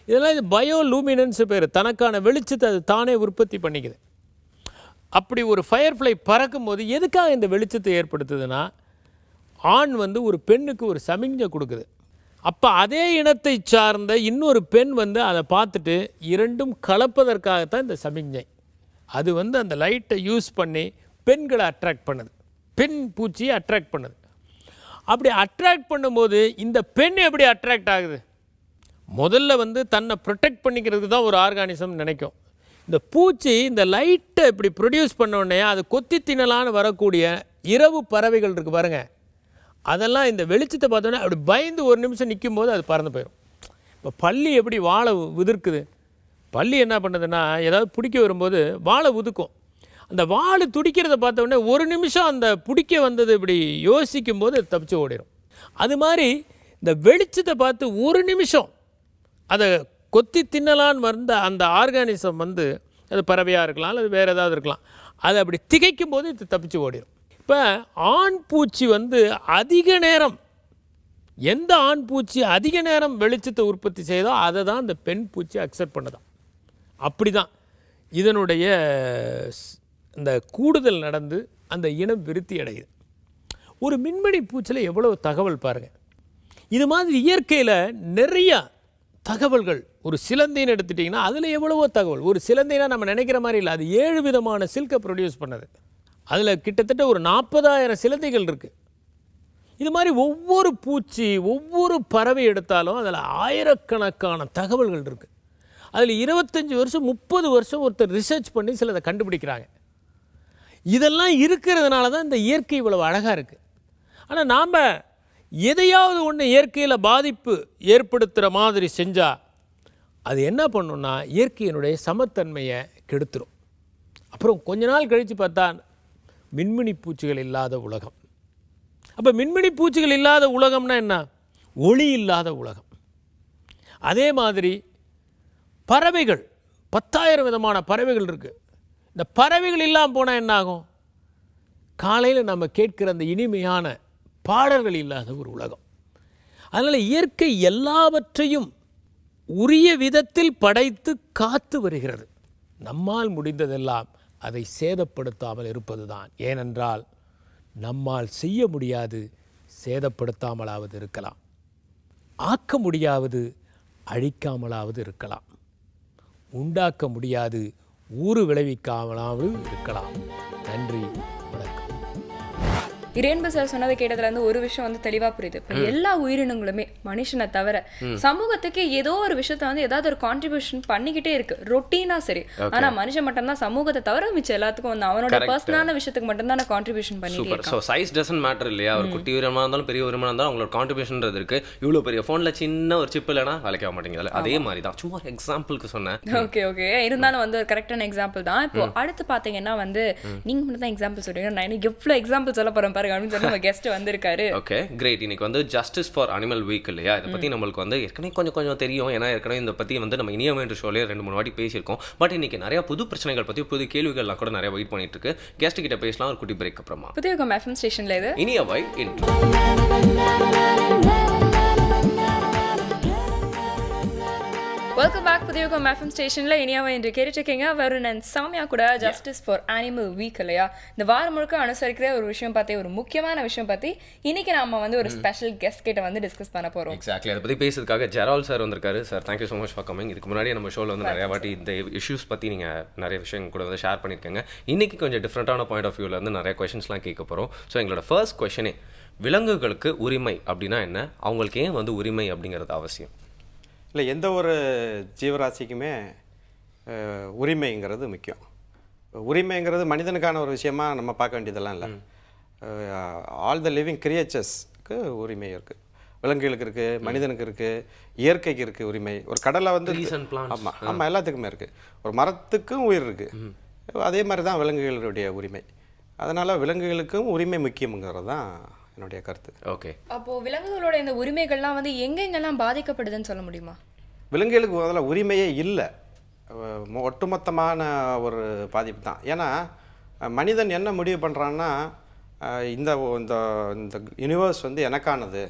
இதெல்லாம் இது பயோலூமினன்ஸ் பேர். தனக்கான வெளிச்சத்தை அது தானே உற்பத்தி பண்ணிக்குது. அப்படி ஒரு ஃபயர் ஃப்ளை பறக்கும் போது எதுக்காக இந்த வெளிச்சத்தை ஏற்படுத்துதுன்னா ஆண் வந்து ஒரு பெண்ணுக்கு ஒரு சமிஞ்சை கொடுக்குது. அப்போ அதே இனத்தை சார்ந்த இன்னொரு பெண் வந்து அதை பார்த்துட்டு இரண்டும் கலப்பதற்காகத்தான் இந்த சமிஞ்சை. அது வந்து அந்த லைட்டை யூஸ் பண்ணி பெண்களை அட்ராக்ட் பண்ணுது, பெண் பூச்சியை அட்ராக்ட் பண்ணுது. அப்படி அட்ராக்ட் பண்ணும்போது இந்த பெண் எப்படி அட்ராக்ட் ஆகுது? முதல்ல வந்து தன்னை ப்ரொடெக்ட் பண்ணிக்கிறதுக்கு தான் ஒரு ஆர்கானிசம் நினைக்கும். இந்த பூச்சி இந்த லைட்டை இப்படி ப்ரொடியூஸ் பண்ணோடனே அது கொத்தி தின்னலான்னு வரக்கூடிய இரவு பறவைகள் இருக்குது பாருங்கள், அதெல்லாம் இந்த வெளிச்சத்தை பார்த்தோன்னே அப்படி பயந்து ஒரு நிமிஷம் நிற்கும் போது அது பறந்து போயிடும். இப்போ பல்லி எப்படி வாழை உதிர்க்குது, பல்லி என்ன பண்ணுதுன்னா ஏதாவது பிடிக்க வரும்போது வாழை உதுக்கும். அந்த வாழை துடிக்கிறத பார்த்தோடனே ஒரு நிமிஷம் அந்த பிடிக்க வந்தது இப்படி யோசிக்கும் போது தப்பிச்சு ஓடிடும். அது மாதிரி இந்த வெளிச்சத்தை பார்த்து ஒரு நிமிஷம் அதை கொத்தி தின்னலான்னு வந்த அந்த ஆர்கானிசம் வந்து அது பறவையாக இருக்கலாம் அல்லது வேறு ஏதாவது இருக்கலாம், அதை அப்படி திகைக்கும் போது இது தப்பிச்சு ஓடிடும். இப்போ ஆண் பூச்சி வந்து அதிக நேரம், எந்த ஆண் பூச்சி அதிக நேரம் வெளிச்சத்தை உற்பத்தி செய்தோ அதை தான் அந்த பெண் பூச்சி அக்செப்ட் பண்ணுதான். அப்படி தான் இதனுடைய இந்த கூடுதல் நடந்து அந்த இனம் விருத்தி அடையுது. ஒரு மின்மணி பூச்சியில் எவ்வளோ தகவல் பாருங்கள். இது மாதிரி இயற்கையில் நிறைய தகவல்கள். ஒரு சிலந்தைன்னு எடுத்துட்டிங்கன்னா அதில் எவ்வளவோ தகவல். ஒரு சிலந்தைனா நம்ம நினைக்கிற மாதிரி இல்லை, அது 7 விதமான சில்கை ப்ரொடியூஸ் பண்ணது. அதில் கிட்டத்தட்ட ஒரு 40,000 சிலந்தைகள் இருக்குது. இது மாதிரி ஒவ்வொரு பூச்சி ஒவ்வொரு பறவை எடுத்தாலும் அதில் ஆயிரக்கணக்கான தகவல்கள் இருக்குது. அதில் 25 வருஷம் 30 வருஷம் ஒருத்தர் ரிசர்ச் பண்ணி சிலதை கண்டுபிடிக்கிறாங்க. இதெல்லாம் இருக்கிறதுனால தான் இந்த இயற்கை இவ்வளவு அழகாக இருக்குது. ஆனால் நாம் எதையாவது ஒன்று இயற்கையில் பாதிப்பு ஏற்படுத்துகிற மாதிரி செஞ்சால் அது என்ன பண்ணுன்னா இயற்கையினுடைய சமத்தன்மையை கெடுத்துரும். அப்புறம் கொஞ்ச நாள் கழித்து பார்த்தா மின்மினி பூச்சிகள் இல்லாத உலகம். அப்போ மின்மினி பூச்சிகள் இல்லாத உலகம்னா என்ன? ஒளி இல்லாத உலகம். அதே மாதிரி பறவைகள் 10,000 விதமான பறவைகள் இருக்குது. இந்த பறவைகள் இல்லாமல் போனால் என்ன ஆகும்? காலையில் நம்ம கேட்கிற அந்த இனிமையான பாடல்கள் இல்லாத ஒரு உலகம். அதனால் இயற்கை எல்லாவற்றையும் உரிய விதத்தில் படைத்து காத்து வருகிறது. நம்மால் முடிந்ததெல்லாம் அதை சேதப்படுத்தாமல் இருப்பது தான். ஏனென்றால் நம்மால் செய்ய முடியாது சேதப்படுத்தாமலாவது இருக்கலாம், ஆக்க முடியாவது அழிக்காமலாவது இருக்கலாம், உண்டாக்க முடியாது ஊறு விளைவிக்காமலாவது இருக்கலாம். நன்றி, வணக்கம். இரேன்பு சார் சொன்னதை கேட்டதுலேருந்து ஒரு விஷயம் வந்து தெளிவாக புரியுது. இப்போ எல்லா உயிரினங்களுமே மனுஷனை தவிர சமூகத்துக்கு ஏதோ ஒரு விஷயத்த வந்து ஏதாவது ஒரு கான்ட்ரிபியூஷன் பண்ணிக்கிட்டே இருக்கு, ரொட்டீனா. சரி, ஆனா மனுஷன் மட்டும்தான் சமூகத்தை தவிர மிச்சம் எல்லாத்துக்கும் வந்து அவனோட பர்சனலான விஷயத்துக்கு மட்டும்தான் கான்ட்ரிபியூஷன் பண்ணிட்டே இருக்கான். ஸோ சைஸ் டசன்ட் மேட்டர் இல்லையா? ஒரு குட்டி உயிரமாக இருந்தாலும் பெரிய உயிரமாக இருந்தாலும் அவங்களோட கான்ட்ரிபியூஷன்றது இருக்கு. இவ்வளோ பெரிய ஃபோனில் சின்ன ஒரு சிப் இல்லைனா வேலைக்கு ஆக மாட்டேங்குது. அதே மாதிரி தான், சும்மா எக்ஸாம்பிளுக்கு சொன்னேன். ஓகே ஓகே, இருந்தாலும் வந்து ஒரு கரெக்டான எக்ஸாம்பிள் தான். இப்போ அடுத்து பார்த்தீங்கன்னா வந்து நீங்க மட்டும் தான் எக்ஸாம்பிள் சொல்றீங்க, நான் எனக்கு எவ்வளோ எக்ஸாம்பிள் சொல்ல போறேன் பாருங்க அப்படின்னு சொல்லி நம்ம கெஸ்ட் வந்திருக்காரு. Okay great. இன்னைக்கு வந்து ஜஸ்டிஸ் ஃபார் அனிமல் வீக் இல்லையா? இதை பற்றி நம்மளுக்கு வந்து ஏற்கனவே கொஞ்சம் தெரியும். ஏன்னா ஏற்கனவே இந்த பற்றி வந்து நம்ம இனிய வேண்டு ஷோலேயே 2-3 வாட்டி பேசியிருக்கோம். பட் இன்னைக்கு நிறைய புது பிரச்சனைகள் பற்றி புது கேள்விகள்லாம் கூட நிறைய வெயிட் பண்ணிட்டு இருக்கு. கெஸ்ட் கிட்ட பேசலாம் ஒரு குட்டி பிரேக் அப்புறமா. புதிய FM ஸ்டேஷன்ல இது இனிய வை இன்ட்ரோ. Welcome back. புதிய FM ஸ்டேஷன்ல இனியாவை என்று கேட்டுருக்கீங்க. வருண் அண்ட் சாமியா கூட ஜஸ்டிஸ் ஃபார் அனிமல் வீக் இல்லையா, இந்த வாரம் முழுக்க அனுசரிக்கிற ஒரு விஷயம் பற்றி, ஒரு முக்கியமான விஷயம் பற்றி இன்னைக்கு நாம வந்து ஒரு ஸ்பெஷல் கெஸ்ட் கிட்ட வந்து டிஸ்கஸ் பண்ண போறோம். எக்ஸாக்ட்லி, அதை பற்றி பேசுறதுக்காக ஜெரால் சார் வந்திருக்காரு. Sir thank you so much for coming. இதுக்கு முன்னாடி நம்ம ஷோவில் வந்து நிறைய வாட்டி இந்த இஷ்யூஸ் பற்றி நீங்கள் நிறைய விஷயம் கூட வந்து ஷேர் பண்ணியிருக்கீங்க. இன்னைக்கு கொஞ்சம் டிஃப்ரெண்ட்டான பாயிண்ட் ஆஃப் வியூவில் வந்து நிறைய கொஷின்ஸ்லாம் கேட்க போகிறோம். ஸோ எங்களோட ஃபர்ஸ்ட் கொஷனே, விலங்குகளுக்கு உரிமை அப்படின்னா என்ன? அவங்களுக்கு ஏன் வந்து உரிமை அப்படிங்கிறது அவசியம்? இல்லை, எந்த ஒரு ஜீவராசிக்குமே உரிமைங்கிறது முக்கியம். உரிமைங்கிறது மனிதனுக்கான ஒரு விஷயமா நம்ம பார்க்க வேண்டியதெல்லாம் இல்லை. ஆல் த லிவிங் கிரியேச்சர்ஸ்க்கு உரிமை இருக்குது. விலங்குகளுக்கு இருக்குது, மனிதனுக்கு இருக்குது, இயற்கைக்கு இருக்குது உரிமை. ஒரு கடலை வந்து ஆமாம் எல்லாத்துக்குமே இருக்குது. ஒரு மரத்துக்கும் உயிர் இருக்குது. அதே மாதிரி தான் விலங்குகளுடைய உரிமை. அதனால் விலங்குகளுக்கும் உரிமை முக்கியங்கிறது தான் என்னுடைய கருத்து. ஓகே, அப்போ விலங்குகளோட இந்த உரிமைகள்லாம் வந்து எங்கெங்கெல்லாம் பாதிக்கப்படுதுன்னு சொல்ல முடியுமா? விலங்குகளுக்கு முதல்ல உரிமையே இல்லை, ஒட்டுமொத்தமான ஒரு பாதிப்பு தான். ஏன்னா மனிதன் என்ன முடிவு பண்ணுறான்னா, இந்த இந்த இந்த யூனிவர்ஸ் வந்து எனக்கானது,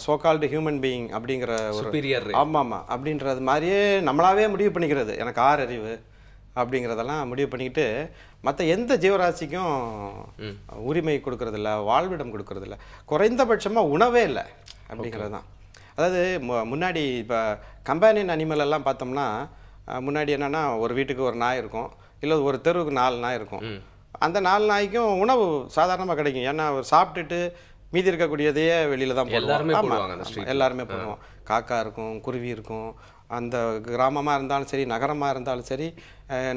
சோகால்டு ஹியூமன் பீயிங் அப்படிங்கிற ஒரு ஆமாம் அப்படின்றது மாதிரியே நம்மளாவே முடிவு பண்ணிக்கிறது. எனக்கு 6 அறிவு அப்படிங்கிறதெல்லாம் முடிவு பண்ணிக்கிட்டு மற்ற எந்த ஜீவராசிக்கும் உரிமை கொடுக்கறதில்ல, வாழ்விடம் கொடுக்கறதில்ல, குறைந்தபட்சமாக உணவே இல்லை அப்படிங்கிறது தான். அதாவது முன்னாடி இப்போ கம்பேனியன் அனிமல் எல்லாம் பார்த்தோம்னா, முன்னாடி என்னென்னா ஒரு வீட்டுக்கு ஒரு நாய் இருக்கும், இல்லை ஒரு தெருவுக்கு 4 நாய் இருக்கும். அந்த 4 நாய்க்கும் உணவு சாதாரணமாக கிடைக்கும். ஏன்னா சாப்பிட்டுட்டு மீதி இருக்கக்கூடியதையே வெளியில் தான் போடுவோம். எல்லாருமே போடுவோம். காக்கா இருக்கும், குருவி இருக்கும். அந்த கிராமமாக இருந்தாலும் சரி, நகரமாக இருந்தாலும் சரி,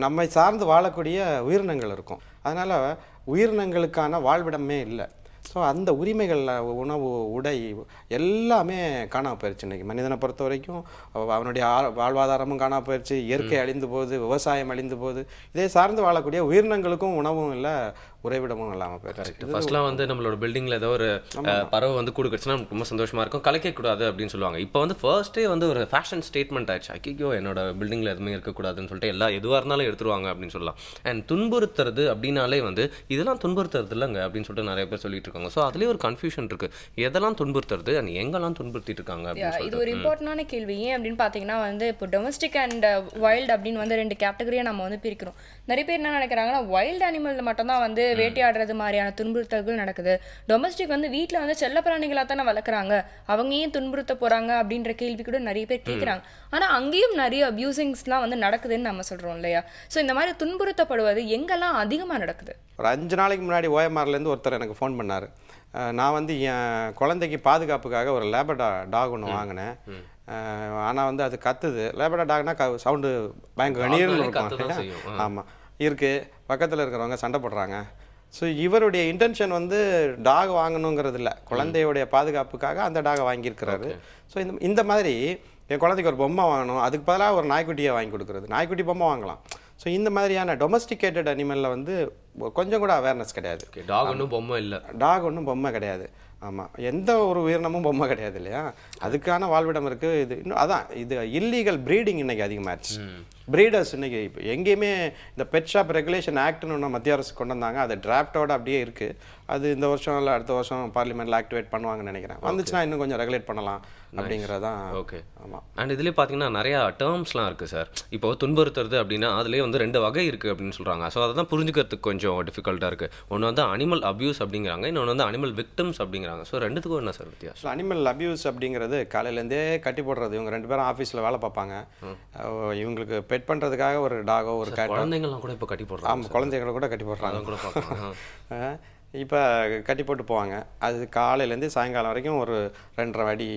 நம்மை சார்ந்து வாழக்கூடிய உயிரினங்கள் இருக்கும். அதனால் உயிரினங்களுக்கான வாழ்விடமே இல்லை. ஸோ அந்த உரிமைகள் உணவு உடை எல்லாமே காணாம போயிடுச்சு. இன்றைக்கி மனிதனை பொறுத்த வரைக்கும் அவனுடைய வாழ்வாதாரமும் காணாம போயிடுச்சு, இயற்கை அழிந்து போகுது, விவசாயம் அழிந்து போகுது, இதை சார்ந்து வாழக்கூடிய உயிரினங்களுக்கும் உணவும் இல்லை, உறைவிடமும் இல்லாமல் போயிடுச்சு. ஃபர்ஸ்ட்லாம் வந்து நம்மளோட பில்டிங்கில் ஏதோ ஒரு பறவை வந்து கூடு கடிச்சுன்னா நமக்கு ரொம்ப சந்தோஷமாக இருக்கும், கலைக்கக்கூடாது அப்படின்னு சொல்லுவாங்க. இப்போ வந்து ஃபர்ஸ்ட்டே வந்து ஒரு ஃபேஷன் ஸ்டேட்மெண்ட் ஆயிடுச்சு, ஐயோ என்னோட பில்டிங்கில் எதுவுமே இருக்கக்கூடாதுன்னு சொல்லிட்டு எதுவாக இருந்தாலும் எடுத்துருவாங்க அப்படின்னு சொல்லலாம். அண்ட் துன்புறுத்துறது அப்படின்னாலே வந்து இதெல்லாம் துன்புறுத்துறது இல்லைங்க அப்படின்னு சொல்லிட்டு நிறைய பேர் சொல்லிட்டு இருக்காங்க. ஸோ அதுலேயே ஒரு கன்ஃபியூஷன் இருக்குது, எதெல்லாம் துன்புறுத்துறது அண்ட் எங்கெல்லாம் துன்புறுத்திட்டு இருக்காங்க அப்படின்னு. இது ஒரு இம்பார்ட்டன்டான கேள்வி. ஏன் அப்படின்னு பார்த்தீங்கன்னா வந்து இப்போ டொமஸ்டிக் அண்ட் வைல்டு அப்படின்னு வந்து 2 கேட்டகரியாக நம்ம வந்து பிரிக்கிறோம். நிறைய பேர் என்ன நினைக்கிறாங்கன்னா வைல்டு அனிமலில் மட்டும்தான் வந்து வேட்டையாடுறது மாதிரியான துன்புறுத்தல்கள் நடக்குது, டொமஸ்டிக் வந்து வீட்டில் வந்து செல்ல பிராணிகளாக தானே வளர்க்குறாங்க, அவங்க ஏன் துன்புறுத்த போகிறாங்க அப்படின்ற கேள்வி கூட நிறைய பேர் கேட்குறாங்க. ஆனால் அங்கேயும் நிறைய அபியூசிங்ஸ்லாம் வந்து நடக்குதுன்னு நம்ம சொல்கிறோம் இல்லையா? ஸோ இந்த மாதிரி துன்புறுத்தப்படுவது எங்கெல்லாம் அதிகமாக நடக்குது? ஒரு 5 நாளைக்கு முன்னாடி ஓஎம்ஆர்லேருந்து ஒருத்தர் எனக்கு ஃபோன் பண்ணார். நான் வந்து என் குழந்தைக்கு பாதுகாப்புக்காக ஒரு லேபர்டா டாக் ஒன்று வாங்கினேன். ஆனால் வந்து அது கத்துது. லேபர்டா டாக்னா சவுண்டு பயங்கர கணீர்னு இருக்கும். ஆமாம் இருக்குது, பக்கத்தில் இருக்கிறவங்க சண்டை போடுறாங்க. ஸோ இவருடைய இன்டென்ஷன் வந்து டாக் வாங்கணுங்கிறது இல்லை, குழந்தையுடைய பாதுகாப்புக்காக அந்த டாகை வாங்கியிருக்கிறாரு. ஸோ இந்த மாதிரி என் குழந்தைக்கு ஒரு பொம்மை வாங்கணும், அதுக்கு பதிலாக ஒரு நாய்க்குட்டியை வாங்கி கொடுக்குறது, நாய்க்குட்டி பொம்மை வாங்கலாம். ஸோ இந்த மாதிரியான டொமஸ்டிகேட்டட் அனிமலில் வந்து கொஞ்சம் கூட அவேர்னஸ் கிடையாது. டாக் ஒன்றும் பொம்மை இல்லை, டாக் ஒன்றும் பொம்மை கிடையாது. ஆமாம், எந்த ஒரு உயிரினமும் பொம்மை கிடையாது இல்லையா? அதுக்கான வாழ்விடம் இருக்குது. இது இன்னும் அதான் இது இல்லீகல் ப்ரீடிங் இன்றைக்கி அதிகமாகிடுச்சு. ப்ரீடர்ஸ் இன்றைக்கி இப்போ எங்கேயுமே இந்த பெட் ஷாப் ரெகுலேஷன் ஆக்ட்னு ஒன்று மத்திய அரசு கொண்டு வந்தாங்க, அது டிராஃப்டோட அப்படியே இருக்குது. அது இந்த வருஷம் இல்லை அடுத்த வருஷம் பார்லிமெண்ட்டில் ஆக்டிவேட் பண்ணுவாங்கன்னு நினைக்கிறேன். வந்துச்சுன்னா இன்னும் கொஞ்சம் ரெகுலேட் பண்ணலாம் அப்படிங்கிறதான். ஓகே, ஆமாம். அண்ட் இதுலேயே பார்த்தீங்கன்னா நிறையா டேர்ம்ஸ்லாம் இருக்குது சார். இப்போ துன்புறுத்துறது அப்படின்னா அதுலேயே வந்து 2 வகை இருக்குது அப்படின்னு சொல்கிறாங்க. ஸோ அதை தான் புரிஞ்சுக்கிறதுக்கு கொஞ்சம் டிஃபிகல்ட்டாக இருக்குது. ஒன்று வந்து அனிமல் அபியூஸ் அப்படிங்கிறாங்க, இன்னொன்று வந்து அனிமல் விக்டிம்ஸ் அப்படிங்கிறாங்க. ஸோ ரெண்டுத்துக்கும் என்ன சார் வித்தியாசம்? அனிமல் அபியூஸ் அப்படிங்கிறது காலையிலேருந்தே கட்டி போடுறது. இவங்க 2 பேரும் ஆஃபீஸில் வேலை பார்ப்பாங்க, இவங்களுக்கு பெட் பண்ணுறதுக்காக ஒரு டாகோ ஒரு கேட், குழந்தைங்கள்லாம் கூட இப்போ கட்டி போடுறாங்க. ஆமாம், குழந்தைங்களை கூட கட்டி போடுறாங்க கூட பார்க்கலாம். இப்போ கட்டி போட்டு போவாங்க. அது காலையிலேருந்து சாயங்காலம் வரைக்கும் ஒரு 2.5 அடி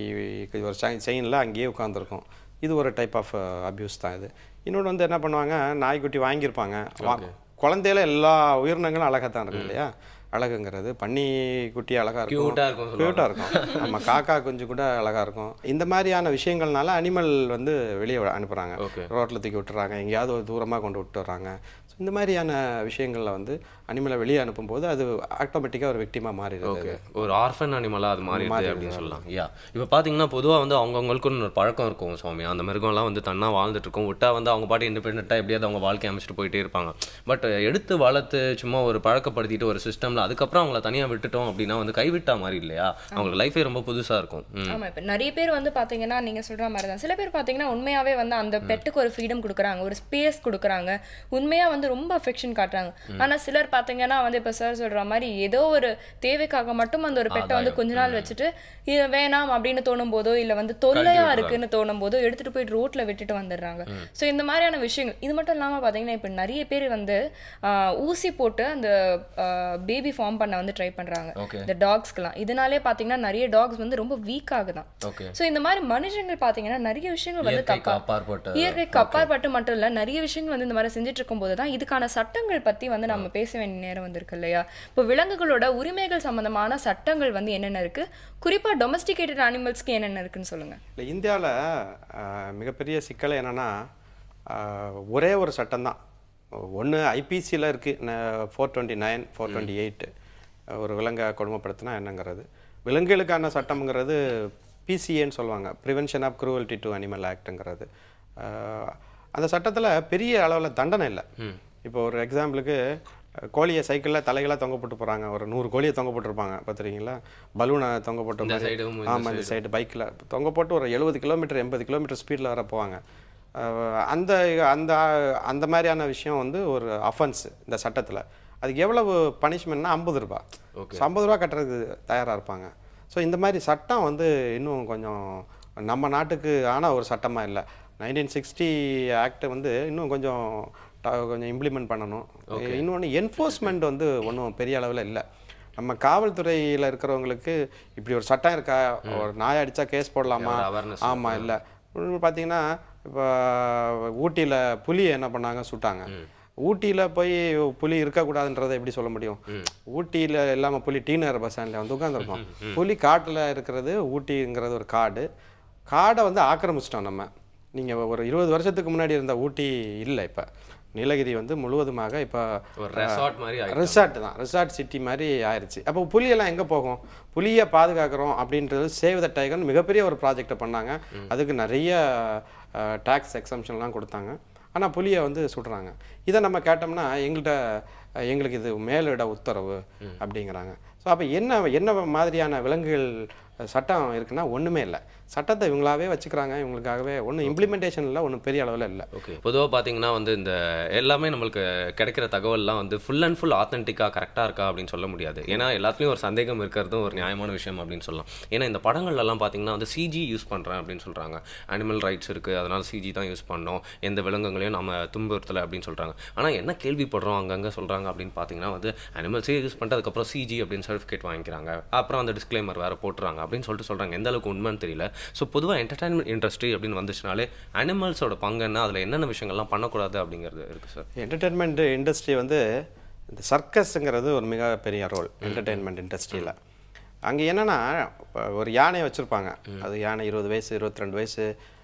ஒரு செயினில் அங்கேயே உட்காந்துருக்கும். இது ஒரு டைப் ஆஃப் அபியூஸ் தான் இது. இன்னொன்று வந்து என்ன பண்ணுவாங்க, நாய்க்குட்டி வாங்கியிருப்பாங்க. குழந்தையில எல்லா உயிரினங்களும் அழகாக தான் இருக்கும் இல்லையா? அழகுங்கிறது பன்னி குட்டி அழகாக இருக்கும், க்யூட்டாக இருக்கும். நம்ம காக்கா குஞ்சு கூட அழகாக இருக்கும். இந்த மாதிரியான விஷயங்கள்னால அனிமல் வந்து வெளியே அனுப்புகிறாங்க, ரோட்டில் தூக்கி விட்டுறாங்க, எங்கேயாவது ஒரு தூரமாக கொண்டு விட்டு வர்றாங்க. ஸோ இந்த மாதிரியான விஷயங்களில் வந்து அனிமலை வெளியே அனுப்பும்போது அது ஆட்டோமேட்டிக்காக ஒரு விக்டிமாக மாறிடுது, ஒரு ஆர்ஃபன் அனிமலாக அது மாறிடுது அப்படின்னு சொல்லலாம். இப்போ பார்த்தீங்கன்னா பொதுவாக வந்து அவங்கவுங்களுக்குன்னு ஒரு பழக்கம் இருக்கும் சுவாமி. அந்த மிருகம்லாம் வந்து தன்னாக வாழ்ந்துட்டு இருக்கும், விட்டா வந்து அவங்க பாட்டு இண்டிபெண்ட்டாக எப்படியாவது அவங்க வாழ்க்கை அமைச்சிட்டு போயிட்டே இருப்பாங்க. பட் எடுத்து வளர்த்து சும்மா ஒரு பழக்கப்படுத்திட்டு ஒரு சிஸ்டமில் அதுக்கப்புறம் அவங்கள தனியாக விட்டுட்டோம் அப்படின்னா வந்து கைவிட்டா மாதிரி இல்லையா? அவங்களுக்கு லைஃபே ரொம்ப புதுசாக இருக்கும். ஆமாம், இப்போ நிறைய பேர் வந்து பார்த்தீங்கன்னா நீங்கள் சொல்கிற மாதிரி தான். சில பேர் பார்த்தீங்கன்னா உண்மையாகவே வந்து அந்த பெட்டுக்கு ஒரு ஃப்ரீடம் கொடுக்குறாங்க, ஒரு ஸ்பேஸ் கொடுக்குறாங்க, உண்மையாக வந்து ரொம்ப அஃபெக்ஷன் காட்டுறாங்க. ஆனால் சிலர் பார்த்தீங்கன்னா வந்து இப்போ சார் சொல்கிற மாதிரி ஏதோ ஒரு தேவைக்காக மட்டும் அந்த ஒரு பெட்டை வந்து கொஞ்ச நாள் வச்சுட்டு இது வேணாம் அப்படின்னு தோணும் போதோ இல்லை வந்து தொல்லையாக இருக்குன்னு தோணும் போதோ எடுத்துகிட்டு போயிட்டு ரோட்டில் விட்டுட்டு வந்துடுறாங்க. ஸோ இந்த மாதிரியான விஷயங்கள். இது மட்டும் இல்லாமல் பார்த்தீங்கன்னா இப்போ நிறைய பேர் வந்து ஊசி போட்டு அந்த பேபி ஃபார்ம் பண்ண வந்து ட்ரை பண்ணுறாங்க இந்த டாக்ஸ்க்குலாம். இதனாலே பார்த்தீங்கன்னா நிறைய டாக்ஸ் வந்து ரொம்ப வீக் ஆகுதான். ஸோ இந்த மாதிரி மனுஷங்கள் பார்த்தீங்கன்னா நிறைய விஷயங்கள் வந்து இயற்கைக்கு அப்பாற்பட்டு மட்டும் இல்லை, நிறைய விஷயங்கள் வந்து இந்த மாதிரி செஞ்சுட்டு இருக்கும் போது தான் இதுக்கான சட்டங்கள் பற்றி வந்து நம்ம பேச வேண்டிய நேரம் வந்திருக்கு இல்லையா? இப்போ விலங்குகளோட உரிமைகள் சம்பந்தமான சட்டங்கள் வந்து என்னென்ன இருக்கு, குறிப்பாக டொமஸ்டிகேட்டட் அனிமல்ஸ்க்கு என்னென்ன இருக்குன்னு சொல்லுங்க. இல்லை, இந்தியாவில் மிகப்பெரிய சிக்கல் என்னன்னா ஒரே ஒரு சட்டம் தான். ஒன்று ஐபிசியில் இருக்குது 429, 428 ஒரு விலங்கை கொடுமைப்படுத்தினா என்னங்கிறது. விலங்குகளுக்கான சட்டம்ங்கிறது பிசிஏன்னு சொல்லுவாங்க, prevention of cruelty to animal ஆக்டுங்கிறது. அந்த சட்டத்தில் பெரிய அளவில் தண்டனை இல்லை. இப்போ ஒரு எக்ஸாம்பிளுக்கு கோழியை சைக்கிளில் தலைகளாக தொங்க போட்டு போகிறாங்க, ஒரு 100 கோழியை தொங்க போட்டிருப்பாங்க பார்த்துருக்கீங்களா? பலூனை தொங்க போட்டு, ஆமாம், இந்த சைடு பைக்கில் தொங்க போட்டு ஒரு 70 கிலோமீட்டர் 80 கிலோமீட்டர் ஸ்பீடில் வர போவாங்க. அந்த அந்த அந்த மாதிரியான விஷயம் வந்து ஒரு அஃபென்ஸ் இந்த சட்டத்தில். அதுக்கு எவ்வளவு பனிஷ்மெண்ட்னா 50 ரூபா. 50 ரூபா கட்டுறதுக்கு தயாராக இருப்பாங்க. ஸோ இந்த மாதிரி சட்டம் வந்து இன்னும் கொஞ்சம் நம்ம நாட்டுக்கு ஆனால் ஒரு சட்டமாக இல்லை. 1960 ஆக்ட் வந்து இன்னும் கொஞ்சம் இம்ப்ளிமெண்ட் பண்ணணும். இன்னொன்று என்ஃபோர்ஸ்மெண்ட் வந்து ஒன்றும் பெரிய அளவில் இல்லை. நம்ம காவல்துறையில் இருக்கிறவங்களுக்கு இப்படி ஒரு சட்டம் இருக்கா, ஒரு நாய் அடித்தா கேஸ் போடலாமா? ஆமாம், இல்லை. பார்த்தீங்கன்னா இப்போ ஊட்டியில் புலியை என்ன பண்ணாங்க, சுட்டாங்க. ஊட்டியில் போய் புலி இருக்கக்கூடாதுன்றதை எப்படி சொல்ல முடியும்? ஊட்டியில் இல்லாமல் புலி டீனர் பஸ் ஸ்டாண்டில் வந்து உட்காந்துருக்கோம். புலி காட்டில் இருக்கிறது, ஊட்டிங்கிறது ஒரு காடை வந்து ஆக்கிரமிச்சிட்டோம் நம்ம. நீங்கள் ஒரு 20 வருஷத்துக்கு முன்னாடி இருந்த ஊட்டி இல்லை. இப்போ நீலகிரி வந்து முழுவதுமாக இப்போ ரிசார்ட் சிட்டி மாதிரி ஆயிடுச்சு. அப்போ புலியெல்லாம் எங்கே போகும்? புலியை பாதுகாக்கிறோம் அப்படின்றது சேவ் த டைகர் மிகப்பெரிய ஒரு ப்ராஜெக்டை பண்ணாங்க. அதுக்கு நிறைய டேக்ஸ் எக்ஸம்ஷன்லாம் கொடுத்தாங்க. ஆனால் புலியை வந்து சுடுறாங்க. இதை நம்ம கேட்டோம்னா எங்களுக்கு இது மேலிட உத்தரவு அப்படிங்கிறாங்க. ஸோ அப்போ என்ன மாதிரியான விலங்குகள் சட்டம் இருக்குன்னா ஒன்றுமே இல்லை. சட்டத்தை இவங்களாவே வச்சுக்கிறாங்க. இவங்களுக்காகவே ஒன்றும் இம்ப்ளிமெண்டேஷன் இல்லை, ஒன்றும் பெரிய அளவில் இல்லை. ஓகே, பொதுவாக பார்த்தீங்கன்னா வந்து இந்த எல்லாமே நம்மளுக்கு கிடைக்கிற தகவல்லாம் வந்து ஃபுல் அண்ட் ஃபுல் ஆத்தென்டிக்காக கரெக்டாக இருக்கா அப்படின்னு சொல்ல முடியாது. ஏன்னா எல்லாத்துலேயும் ஒரு சந்தேகம் இருக்கிறதும் ஒரு நியாயமான விஷயம் அப்படின்னு சொல்லலாம். ஏன்னா இந்த படங்கள்லாம் பார்த்தீங்கன்னா வந்து சிஜி யூஸ் பண்ணுறேன் அப்படின்னு சொல்கிறாங்க. அனிமல் ரைட்ஸ் இருக்குது, அதனால் சிஜி தான் யூஸ் பண்ணோம், எந்த விலங்குகளையும் நம்ம துன்புறுத்தலை அப்படின்னு சொல்கிறாங்க. ஆனால் என்ன கேள்விப்படுறோம் அங்கங்கே சொல்கிறாங்க அப்படின்னு பார்த்தீங்கன்னா வந்து அனிமல்ஸே யூஸ் பண்ணிட்டு அதுக்கப்புறம் சிஜி அப்படின்னு சர்டிஃபிகேட் வாங்கிக்கிறாங்க, அப்புறம் அந்த டிஸ்க்ளைமர் வேறு போட்டுறாங்க அப்படின்னு சொல்லிட்டு சொல்கிறாங்க. எந்த அளவுக்கு உண்மைன்னு தெரியல. ஸோ பொதுவாக என்டர்டைன்மெண்ட் இண்டஸ்ட்ரி அப்படின்னு வந்துச்சுனாலே அனிமல்ஸோட பங்கு என்ன, அதில் என்னென்ன விஷயங்கள்லாம் பண்ணக்கூடாது அப்படிங்கிறது இருக்குது சார். என்டர்டைன்மெண்ட் இண்டஸ்ட்ரி வந்து இந்த சர்க்கஸுங்கிறது ஒரு மிகப்பெரிய ரோல் என்டர்டைன்மெண்ட் இண்டஸ்ட்ரியில். அங்கே என்னென்னா ஒரு யானையை வச்சுருப்பாங்க. அது யானை 20 வயசு 22 வயசு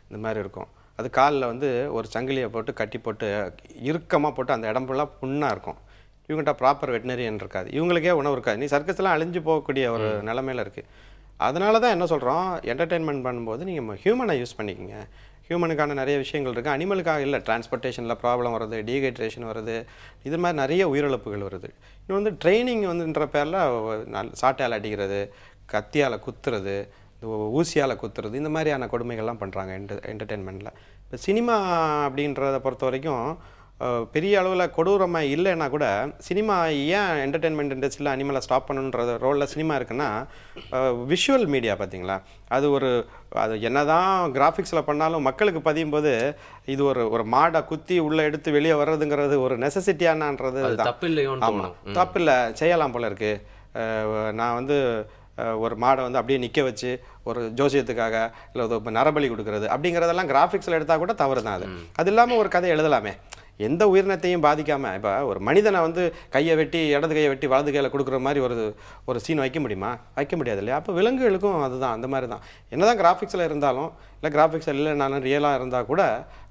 இந்த மாதிரி இருக்கும். அது காலில் வந்து ஒரு சங்கிலியை போட்டு கட்டி போட்டு இறுக்கமாக போட்டு அந்த இடம் ஃபுல்லாக புண்ணாக இருக்கும். இவங்ககிட்ட ப்ராப்பர் வெட்டினரியன் இருக்காது, இவங்களுக்கே உணவு இருக்காது. நீ சர்க்கஸ்லாம் அழிஞ்சு போகக்கூடிய ஒரு நிலமையில் இருக்குது. அதனால தான் என்ன சொல்கிறோம், என்டர்டெயின்மெண்ட் பண்ணும்போது நீங்கள் ஹியூமனை யூஸ் பண்ணிக்கோங்க. ஹியூமனுக்கான நிறைய விஷயங்கள் இருக்குது, அனிமலுக்காக இல்லை. டிரான்ஸ்போர்ட்டேஷனில் ப்ராப்ளம் வருது, டீஹைட்ரேஷன் வருது, இது மாதிரி நிறைய உயிரிழப்புகள் வருது. இன்னும் வந்து ட்ரைனிங் வந்துன்ற பேரில் சாட்டையால் அடிக்கிறது, கத்தியால் குத்துறது, ஊசியால் குத்துறது, இந்த மாதிரியான கொடுமைகள்லாம் பண்ணுறாங்க என்டர்டெயின்மெண்ட்டில். இப்போ சினிமா அப்படின்றத பொறுத்த வரைக்கும் பெரிய அளவில் கொடூரமாக இல்லைன்னா கூட சினிமா ஏன் என்டர்டெயின்மெண்ட் இண்டஸ்ட்ரியில் அனிமலை ஸ்டாப் பண்ணணுன்ற ரோலில் சினிமா இருக்குன்னா, விஷுவல் மீடியா பார்த்தீங்களா, அது என்ன தான் கிராஃபிக்ஸில் பண்ணாலும் மக்களுக்கு பதியும் போது இது ஒரு மாடை குத்தி உள்ளே எடுத்து வெளியே வர்றதுங்கிறது ஒரு நெசசிட்டியானன்றது தான். ஆமாம், தப்பில்லை, செய்யலாம் போல இருக்குது. நான் வந்து ஒரு மாடை வந்து அப்படியே நிற்க வச்சு ஒரு ஜோசியத்துக்காக இல்லை நரபலி கொடுக்குறது அப்படிங்கிறதெல்லாம் கிராஃபிக்ஸில் எடுத்தால் கூட தவறு தான். அது இல்லாமல் ஒரு கதை எழுதலாமே, எந்த உயிரினத்தையும் பாதிக்காமல். இப்போ ஒரு மனிதனை வந்து கையை வெட்டி இடது கையை வெட்டி வலது கையில் கொடுக்குற மாதிரி ஒரு சீன் வைக்க முடியுமா? வைக்க முடியாது இல்லையா? அப்போ விலங்குகளுக்கும் அதுதான், அந்த மாதிரி தான். என்ன தான் கிராஃபிக்ஸில் இருந்தாலும் இல்லை கிராஃபிக்ஸ் இல்லைனாலும் ரியலாக இருந்தால் கூட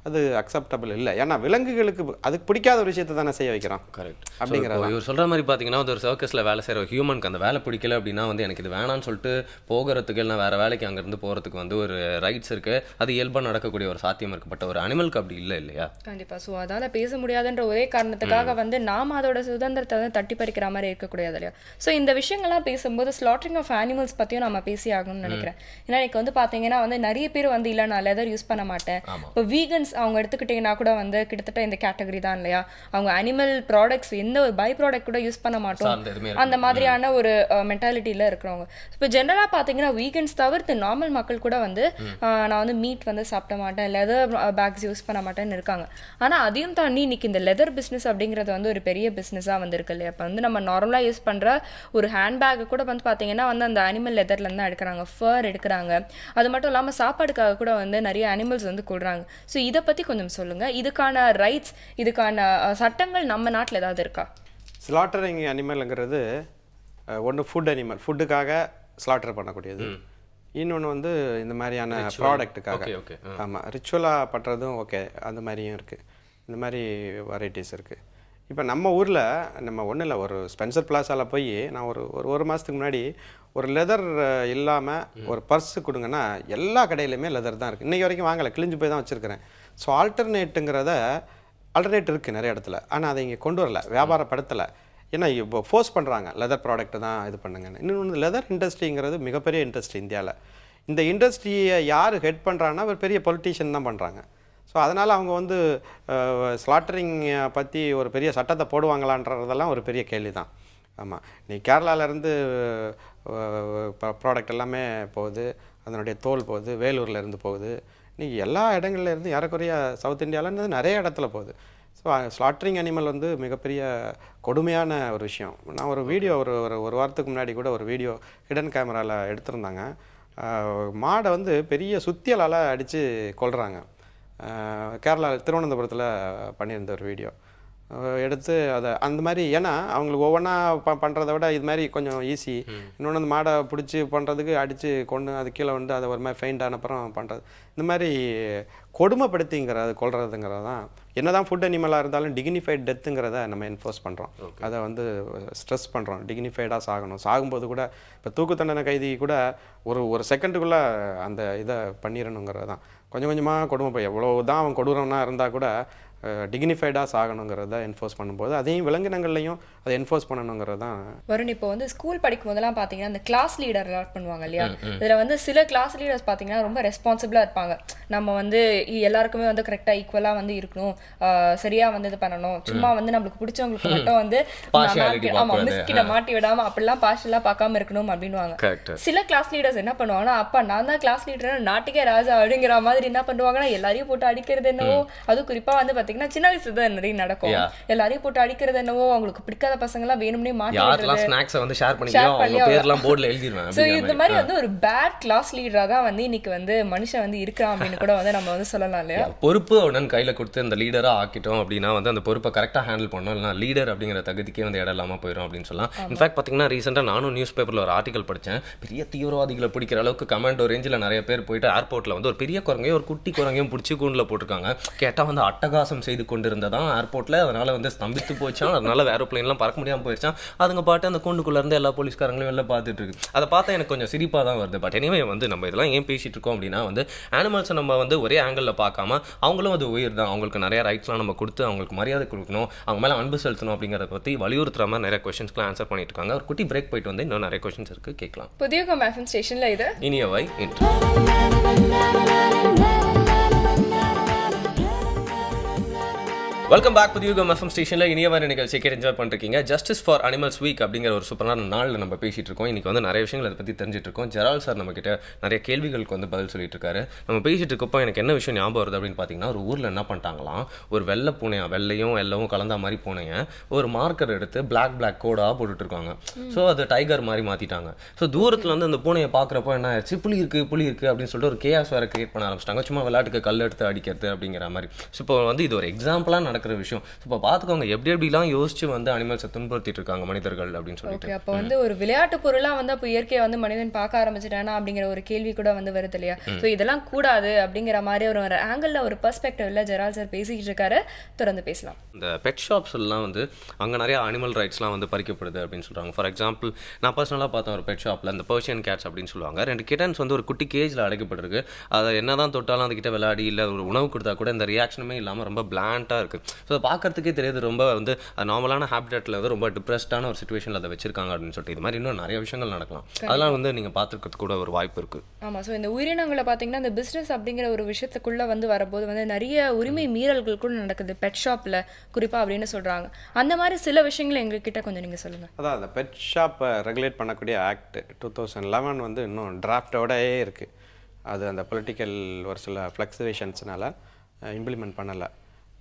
அது அக்செப்டபிள் இல்லை. ஏன்னா விலங்குகளுக்கு அதுக்கு பிடிக்காத ஒரு விஷயத்தை தானே செய்ய வைக்கிறான். கரெக்ட். அப்படிங்கிறது இவர் சொல்கிற மாதிரி பார்த்தீங்கன்னா ஒரு சர்க்கஸில் வேலை செய்கிற ஹியூமனுக்கு அந்த வேலை பிடிக்கல அப்படின்னா வந்து எனக்கு இது வேணான்னு சொல்லிட்டு போகிறதுக்கு இல்லை வேறு வேலைக்கு அங்கேருந்து போகிறதுக்கு வந்து ஒரு ரைட்ஸ் இருக்குது. அது இயல்பாக நடக்கக்கூடிய ஒரு சாத்தியம் இருக்குது. பட் ஒரு அனிமலுக்கு அப்படி இல்லை இல்லையா? கண்டிப்பாக. ஸோ அதால் பேச முடியாதுன்ற ஒரே காரணத்துக்காக வந்து நாம் அதோட சுதந்திரத்தை வந்து தட்டி பறிக்கிற மாதிரி இருக்கக்கூடாது இல்லையா? ஸோ இந்த விஷயங்கள்லாம் பேசும்போது ஸ்லாட்டரிங் ஆஃப் அனிமல்ஸ் பற்றியும் நம்ம பேசி ஆகணும்னு நினைக்கிறேன். ஏன்னா எனக்கு வந்து பார்த்தீங்கன்னா வந்து நிறைய பேர் வந்து இல்லை நான் லெதர் யூஸ் பண்ண மாட்டேன். இப்போ வீகன்ஸ் அவங்க எடுத்துக்கிட்டிங்கன்னா கூட வந்து கிட்டத்தட்ட இந்த கேட்டகரி தான் இல்லையா? அவங்க அனிமல் ப்ராடக்ட்ஸ் எந்த ஒரு பை ப்ராடக்ட் கூட யூஸ் பண்ண மாட்டோம் அந்த மாதிரியான ஒரு மென்டாலிட்டியில் இருக்கிறவங்க. இப்போ ஜென்ரலாக பார்த்தீங்கன்னா வீகன்ஸ் தவிர்த்து நார்மல் மக்கள் கூட வந்து நான் வந்து மீட் வந்து சாப்பிட மாட்டேன், லெதர் பேக்ஸ் யூஸ் பண்ண மாட்டேன்னு இருக்காங்க. ஆனால் அதையும் தாண்டி இன்னைக்கு இந்த லெதர் பிஸ்னஸ் அப்படிங்கிறது வந்து ஒரு பெரிய பிஸ்னஸாக வந்து இருக்கு இல்லையா? இப்போ வந்து நம்ம நார்மலாக யூஸ் பண்ணுற ஒரு ஹேண்ட்பேக்கை கூட வந்து பார்த்தீங்கன்னா வந்து அந்த அனிமல் லெதர்லேருந்து தான் எடுக்கிறாங்க, ஃபர் எடுக்கிறாங்க. அது மட்டும் இல்லாமல் சாப்பாடுக்காக கூட வந்து நிறைய அனிமல்ஸ் வந்து கொள்றாங்க. ஸோ இதை பற்றி கொஞ்சம் சொல்லுங்கள். இதுக்கான ரைட்ஸ், இதுக்கான சட்டங்கள் நம்ம நாட்டில் ஏதாவது இருக்கா? ஸ்லாட்டரிங் அனிமல்ங்கிறது ஒன்று ஃபுட் அனிமல், ஃபுட்டுக்காக ஸ்லாட்டர் பண்ணக்கூடியது. இன்னொன்று வந்து இந்த மாதிரியான ப்ராடக்ட்டுக்காக. ஆமாம், ரிச்சுவலாக பண்ணுறதும் ஓகே, அந்த மாதிரியும் இருக்குது. இந்த மாதிரி வெரைட்டிஸ் இருக்குது. இப்போ நம்ம ஊரில் நம்ம ஒன்றும் இல்லை, ஒரு ஸ்பென்சர் பிளாஸாவில் போய் நான் ஒரு மாதத்துக்கு முன்னாடி ஒரு லெதர் இல்லாமல் ஒரு பர்ஸு கொடுங்கன்னா எல்லா கடையிலையுமே லெதர் தான் இருக்குது. இன்றைக்கி வரைக்கும் வாங்கலை, கிழிஞ்சு போய் தான் வச்சுருக்கிறேன். ஸோ ஆல்டர்னேட் இருக்குது நிறைய இடத்துல, ஆனால் அதை இங்கே கொண்டு வரல, வியாபாரப்படுத்தலை. ஏன்னா இப்போ ஃபோர்ஸ் பண்ணுறாங்க லெதர் ப்ராடக்ட் தான் இது பண்ணுங்கன்னு. இன்னொன்று லெதர் இண்டஸ்ட்ரிங்கிறது மிகப்பெரிய இண்டஸ்ட்ரி இந்தியாவில். இந்த இண்டஸ்ட்ரியை யார் ஹெட் பண்ணுறாங்கன்னா ஒரு பெரிய பொலிட்டீஷியன் தான் பண்ணுறாங்க. ஸோ அதனால் அவங்க வந்து ஸ்லாட்டரிங் பற்றி ஒரு பெரிய சட்டத்தை போடுவாங்களான்றதெல்லாம் ஒரு பெரிய கேள்வி தான். ஆமாம், நீ கேரளாவிலேருந்து ப்ராடக்ட் எல்லாமே போகுது, அதனுடைய தோல் போகுது, வேலூர்லேருந்து போகுது, இன்றைக்கி எல்லா இடங்கள்லேருந்து ஏறக்குறைய சவுத் இந்தியாவிலேருந்து நிறைய இடத்துல போகுது. ஸோ ஸ்லாட்டரிங் அனிமல் வந்து மிகப்பெரிய கொடுமையான ஒரு விஷயம். நான் ஒரு வீடியோ ஒரு வாரத்துக்கு முன்னாடி கூட ஒரு வீடியோ ஹிடன் கேமராவில் எடுத்திருந்தாங்க. மாடை வந்து பெரிய சுத்தியலால் அடித்து கொல்றாங்க. கேரளா திருவனந்தபுரத்தில் பண்ணியிருந்த ஒரு வீடியோ. எடுத்து அதை அந்த மாதிரி, ஏன்னா அவங்களுக்கு ஒவ்வொன்றா பண்ணுறத விட இது மாதிரி கொஞ்சம் ஈஸி. இன்னொன்று அந்த மாடை பிடிச்சி பண்ணுறதுக்கு அடித்து கொண்டு அது கீழே வந்து அதை ஒரு மாதிரி ஃபெயிண்ட் ஆன அப்புறம் பண்ணுறது, இந்த மாதிரி கொடுமைப்படுத்திங்கிறது கொள்றதுங்கிறது தான். என்ன தான் ஃபுட் அனிமலாக இருந்தாலும் டிக்னிஃபைட் டெத்துங்கிறத நம்ம என்ஃபோர்ஸ் பண்ணுறோம். அதை வந்து ஸ்ட்ரெஸ் பண்ணுறோம், டிக்னிஃபைடாக சாகணும். சாகும்போது கூட இப்போ தூக்கு தண்டனை கைதி கூட ஒரு செகண்டுக்குள்ளே அந்த இதை பண்ணிடணுங்கிறது தான். கொஞ்சம் கொஞ்சமாக கொடுமை எவ்வளோ தான் அவன் கொடூரம்னா இருந்தால் கூட டிக்னிஃபைடாக சாகணுங்கிறத என்ஃபோர்ஸ் பண்ணும்போது அதையும் விலங்கினங்கள்லையும் அதை என்ஃபோர்ஸ் பண்ணணுங்கிறது தான். வருண், இப்போ வந்து ஸ்கூல் படிக்கும் போதெல்லாம் பார்த்தீங்கன்னா அந்த கிளாஸ் லீடர் அலாட் பண்ணுவாங்க இல்லையா? இதில் வந்து சில கிளாஸ் லீடர்ஸ் பார்த்தீங்கன்னா ரொம்ப ரெஸ்பான்சிபிளாக இருப்பாங்க. நம்ம வந்து எல்லாருக்குமே வந்து கரெக்டாக ஈக்குவலாக வந்து இருக்கணும், சரியாக வந்து இது பண்ணணும், சும்மா வந்து நம்மளுக்கு பிடிச்சவங்களுக்கு மட்டும் வந்து மிஸ்கிட்ட மாட்டி விடாமல் அப்படிலாம் பார்ஷலாக பார்க்காம இருக்கணும் அப்படின்வாங்க. சில கிளாஸ் லீடர்ஸ் என்ன பண்ணுவாங்கன்னா, அப்பா நான் தான் கிளாஸ் லீடர், நாட்டுக்கே ராஜா அப்படிங்கிற மாதிரி என்ன பண்ணுவாங்கன்னா எல்லாரையும் போட்டு அடிக்கிறது என்னவோ. அது குறிப்பாக வந்து பார்த்தீங்கன்னா சின்ன வயசுல தான் நிறைய நடக்கும். எல்லாரையும் போட்டு அடிக்கிறது என்னவோ, அவங்களுக்கு பிடிக்காத பசங்க எல்லாம் வேணும்னே இந்த மாதிரி வந்து ஒரு பேட் கிளாஸ் லீடரா தான் வந்து இன்னைக்கு வந்து மனுஷன் வந்து இருக்கான் அப்படின்னு கூட வந்து நம்ம வந்து சொல்லலாம் இல்லையா? பொறுப்பு உடனே கையில கொடுத்து அந்த லீடரா ஆக்கிட்டோம் அப்படின்னா வந்து அந்த பொறுப்பை கரெக்டா ஹேண்டில் பண்ணணும், இல்லைனா லீடர் அப்படிங்கிற தகுதிக்கே வந்து இடம் இல்லாம போயிடும் அப்படின்னு சொல்லலாம். இன்ஃபேக்ட் பாத்தீங்கன்னா ரீசெண்டா நானும் நியூஸ் பேப்பர்ல ஒரு ஆர்டிகல் படிச்சேன். பெரிய தீவிரவாதிகளை பிடிக்கிற அளவுக்கு கமாண்ட் ஒரு ரேஞ்சில் நிறைய பேர் போயிட்டு ஏர்போர்ட்ல வந்து ஒரு பெரிய குரங்கையும் ஒரு குட்டி குரங்கையும் பிடிச்சி கூண்டில் போட்டிருக்காங்க. கேட்டா வந்து அட்டகாசம் செய்து கொண்டிருந்ததான் ஏர்போர்ட்ல, அதனால வந்து ஸ்தம்பித்து போச்சான், அதனால ஏரோப்ளைன்லாம் பறக்க முடியாமல் போயிடுச்சான். அதுங்க பாட்டு அந்த கூண்டுக்குள்ள இருந்து எல்லா போலீஸ்காரங்களையும் வெளில பார்த்துட்டு இருக்கு. அதை பார்த்தா எனக்கு கொஞ்சம் சிரிப்பாக தான் வருது. பட் எனிவே வந்து நம்ம இதெல்லாம் ஏன் பேசிட்டு இருக்கோம் அப்படின்னா வந்து அனிமல்ஸை நம்ம வந்து ஒரே ஆங்கிளில் பார்க்காம அவங்களும் அது உயிர் தான், அவங்களுக்கு நிறைய ரைட்ஸ்லாம் நம்ம கொடுத்து அவங்களுக்கு மரியாதை கொடுக்கணும், அவங்க மேலே அன்பு செலுத்தணும் அப்படிங்கிறத பற்றி வலியுறுத்துற மாதிரி நிறைய கொஸ்டின்ஸ்லாம் ஆன்சர் பண்ணிட்டு இருக்காங்க. ஒரு குட்டி பிரேக் போயிட்டு வந்து இன்னும் நிறைய கொஸ்டின்ஸ் இருக்கு, கேட்கலாம். புதிய எஃப்எம் ஸ்டேஷன்ல இது இனியவை இன்று. வெல்கம் பேக் புதிய எஃப்எம் ஸ்டேஷனில் இனியவான நிகழ்ச்சியை கேட்டு என்ஜாய் பண்ணிருக்கீங்க. ஜஸ்டிஸ் ஃபார் அனிமல்ஸ் வீக் அப்படிங்கிற ஒரு சூப்பரான நாளில் நம்ம பேசிட்டு இருக்கோம். இன்னைக்கு வந்து நிறைய விஷயங்கள் அதை பற்றி தெரிஞ்சிட்டு இருக்கோம். ஜெரால் சார் நம்ம கிட்ட நிறைய கேள்விகளுக்கு வந்து பதில் சொல்லிட்டு இருக்காரு. நம்ம பேசிட்டு இருக்கப்போ எனக்கு என்ன விஷயம் ஞாபகம் வருது அப்படின்னு பார்த்தீங்கன்னா, ஒரு ஊரில் என்ன பண்ணிட்டாங்களாம், ஒரு வெள்ளை பூனையா, வெள்ளையும் எல்லவும் கலந்த மாதிரி பூனையை ஒரு மார்க்கர் எடுத்து பிளாக் கோடாக போட்டுட்டு இருக்காங்க. ஸோ அது டைகர் மாதிரி மாற்றிட்டாங்க. ஸோ தூரத்தில் வந்து அந்த பூனையை பார்க்குறப்போ என்ன ஆயிடுச்சு, புலி இருக்குது அப்படின்னு சொல்லிட்டு ஒரு கேஸ் வேறு கிரியேட் பண்ண ஆரம்பிச்சிட்டாங்க. சும்மா விளையாட்டுக்கு கல் எடுத்து அடிக்கிறது அப்படிங்கிற மாதிரி. ஸோ இப்போ வந்து இது ஒரு எக்ஸாம்பிளாக நடக்கிற விஷயம். இப்போ பார்த்துக்கோங்க எப்படிலாம் யோசிச்சு வந்து அனிமல்ஸை துன்புறுத்திட்டு இருக்காங்க மனிதர்கள் அப்படின்னு சொல்லிட்டு. அப்போ வந்து ஒரு விளையாட்டு பொருளாக வந்து அப்போ இயற்கையை வந்து மனிதன் பார்க்க ஆரம்பிச்சிட்டானா அப்படிங்கிற ஒரு கேள்வி கூட வந்து வருது இல்லையா? ஸோ இதெல்லாம் கூடாது அப்படிங்கிற மாதிரி ஒரு ஆங்கிளில் ஒரு பெர்ஸ்பெக்டிவ்ல ஜெரால் சார் பேசிக்கிட்டு இருக்காரு. தொடர்ந்து பேசலாம். இந்த பெட் ஷாப்ஸ் எல்லாம் வந்து அங்கே நிறைய அனிமல் ரைட்ஸ்லாம் வந்து பறிக்கப்படுது அப்படின்னு சொல்கிறாங்க. ஃபார் எக்ஸாம்பிள் நான் பர்சனலாக பார்த்தேன் ஒரு பெட் ஷாப்பில் இந்த பர்ஷியன் கேட்ஸ் அப்படின்னு சொல்லுவாங்க. 2 கிட்டன்ஸ் வந்து ஒரு குட்டி கேஜில் அடைக்கப்பட்டிருக்கு. அதை என்ன தான் தொட்டாலும் அதுக்கிட்ட விளையாடி இல்லை ஒரு உணவு கொடுத்தா கூட இந்த ரியாக்ஷனுமே இல்லாமல் ரொம்ப பிளான்ட்டாக இருக்குது. ஸோ பார்க்கறதுக்கே தெரியுது ரொம்ப வந்து நார்மலான ஹேபிட்டேட்டில் வந்து ரொம்ப டிப்ரெஸ்டான ஒரு சிச்சுவேஷனில் அதை வச்சிருக்காங்க அப்படின்னு சொல்லிட்டு. இது மாதிரி இன்னும் நிறைய விஷயங்கள் நடக்கலாம். அதெல்லாம் வந்து நீங்கள் பார்த்துருக்கிறது கூட ஒரு வாய்ப்பு இருக்குது. ஆமாம். ஸோ இந்த உயிரினங்களை பார்த்தீங்கன்னா இந்த பிஸ்னஸ் அப்படிங்கிற ஒரு விஷயத்துக்குள்ளே வந்து வரும்போது வந்து நிறைய உரிமை மீறல்கள் கூட நடக்குது பெட் ஷாப்பில் குறிப்பாக அப்படின்னு சொல்கிறாங்க. அந்த மாதிரி சில விஷயங்கள் எங்ககிட்ட கொஞ்சம் நீங்கள் சொல்லுங்கள். அதான் அந்த பெட் ஷாப்பை ரெகுலேட் பண்ணக்கூடிய ஆக்ட் 2011 வந்து இன்னும் டிராஃப்டோடயே இருக்குது. அது அந்த பொலிட்டிக்கல் ஒரு சில ஃப்ளக்சுவேஷன்ஸ்னால இம்ப்ளிமெண்ட் பண்ணலை.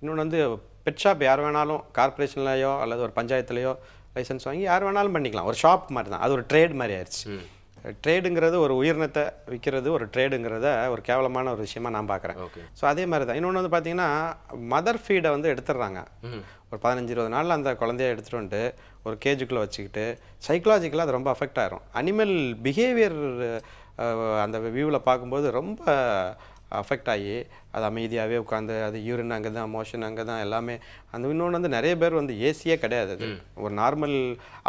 இன்னொன்று வந்து பெட் ஷாப் யார் வேணாலும் கார்பரேஷன்லையோ அல்லது ஒரு பஞ்சாயத்துலையோ லைசன்ஸ் வாங்கி யார் வேணாலும் பண்ணிக்கலாம். ஒரு ஷாப் மாதிரி தான், அது ஒரு ட்ரேட் மாதிரி ஆயிடுச்சு. ட்ரேடுங்கிறது ஒரு உயிரினத்தை விற்கிறது, ஒரு ட்ரேடுங்கிறத ஒரு கேவலமான ஒரு விஷயமா நான் பார்க்குறேன். ஸோ அதே மாதிரி தான் இன்னொன்று வந்து பார்த்தீங்கன்னா மதர் ஃபீடை வந்து எடுத்துடுறாங்க. ஒரு 15-20 நாளில் அந்த குழந்தைய எடுத்துகிட்டு வந்துட்டு ஒரு கேஜுக்குள்ளே வச்சுக்கிட்டு சைக்கலாஜிக்கலாக அது ரொம்ப அஃபெக்ட் ஆகிரும். அனிமல் பிஹேவியர் அந்த வியூவில் பார்க்கும்போது ரொம்ப அஃபெக்ட் ஆகி அது அமைதியாகவே உட்காந்து அது யூரின் அங்கே தான், மோஷன் அங்கே தான், எல்லாமே அந்த. இன்னொன்று வந்து நிறைய பேர் வந்து ஏசியே கிடையாது. அது ஒரு நார்மல்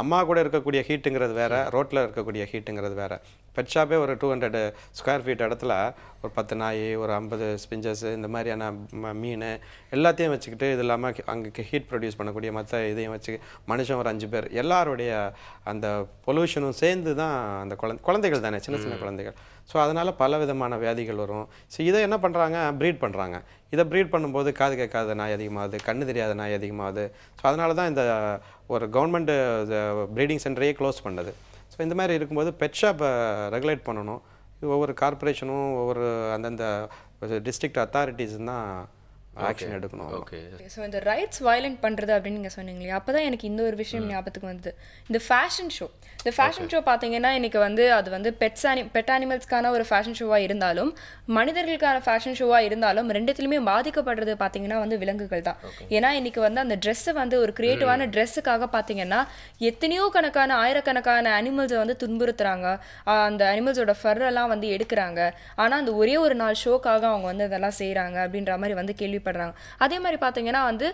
அம்மா கூட இருக்கக்கூடிய ஹீட்டுங்கிறது வேறு, ரோட்டில் இருக்கக்கூடிய ஹீட்டுங்கிறது வேறு. பெட் ஷாப்பே ஒரு 200 ஸ்கொயர் ஃபீட் இடத்துல ஒரு 10 நாய், ஒரு 50 ஸ்பிஞ்சஸ், இந்த மாதிரியான மீன் எல்லாத்தையும் வச்சுக்கிட்டு, இது இல்லாமல் அங்கே ஹீட் ப்ரொடியூஸ் பண்ணக்கூடிய மற்ற இதையும் வச்சு மனுஷன் ஒரு 5 பேர், எல்லாருடைய அந்த பொல்யூஷனும் சேர்ந்து தான் அந்த குழந்தைகள் தானே, சின்ன குழந்தைகள். ஸோ அதனால் பல விதமான வியாதிகள் வரும். ஸோ இதை என்ன பண்ணுறாங்க, ப்ரீட் பண்ணுறாங்க. இதை ப்ரீட் பண்ணும்போது காது கேட்காத நாய் அதிகமாகுது, கண்ணு தெரியாத நாய் அதிகமாகுது. ஸோ அதனால தான் இந்த ஒரு கவர்மெண்ட்டு ப்ரீடிங் சென்டரையே க்ளோஸ் பண்ணுது. ஸோ இந்த மாதிரி இருக்கும்போது பெட் ஷாப்பை ரெகுலேட் பண்ணணும். ஒவ்வொரு கார்பரேஷனும் ஒவ்வொரு அந்தந்த டிஸ்ட்ரிக்ட் அத்தாரிட்டிஸ் தான் ஆக்ஷன் எடுக்கணும். ஓகே. ஸோ இந்த ரைட்ஸ் வயலண்ட் பண்ணுறது அப்படின்னு நீங்கள் சொன்னீங்க இல்லையா, அப்போ தான் எனக்கு இந்த ஒரு விஷயம் ஞாபகத்துக்கு வந்தது. இந்த ஃபேஷன் ஷோ பார்த்தீங்கன்னா இன்னைக்கு வந்து அது வந்து பெட் அனிமல்ஸ்க்கான ஒரு ஃபேஷன் ஷோவாக இருந்தாலும் மனிதர்களுக்கான ஃபேஷன் ஷோவாக இருந்தாலும் ரெண்டுத்துலையுமே பாதிக்கப்படுறது பார்த்தீங்கன்னா வந்து விலங்குகள் தான். ஏன்னா இன்னைக்கு வந்து அந்த ட்ரெஸ்ஸை வந்து ஒரு கிரியேட்டிவான ட்ரெஸ்ஸுக்காக பார்த்தீங்கன்னா எத்தனையோ ஆயிரக்கணக்கான அனிமல்ஸை வந்து துன்புறுத்துறாங்க. அந்த அனிமல்ஸோட ஃபர்ரெல்லாம் வந்து எடுக்கிறாங்க. ஆனால் அந்த ஒரே ஒரு நாள் ஷோக்காக அவங்க வந்து அதெல்லாம் செய்கிறாங்க அப்படின்ற மாதிரி வந்து கேள்விப்படுறாங்க. அதே மாதிரி பார்த்தீங்கன்னா வந்து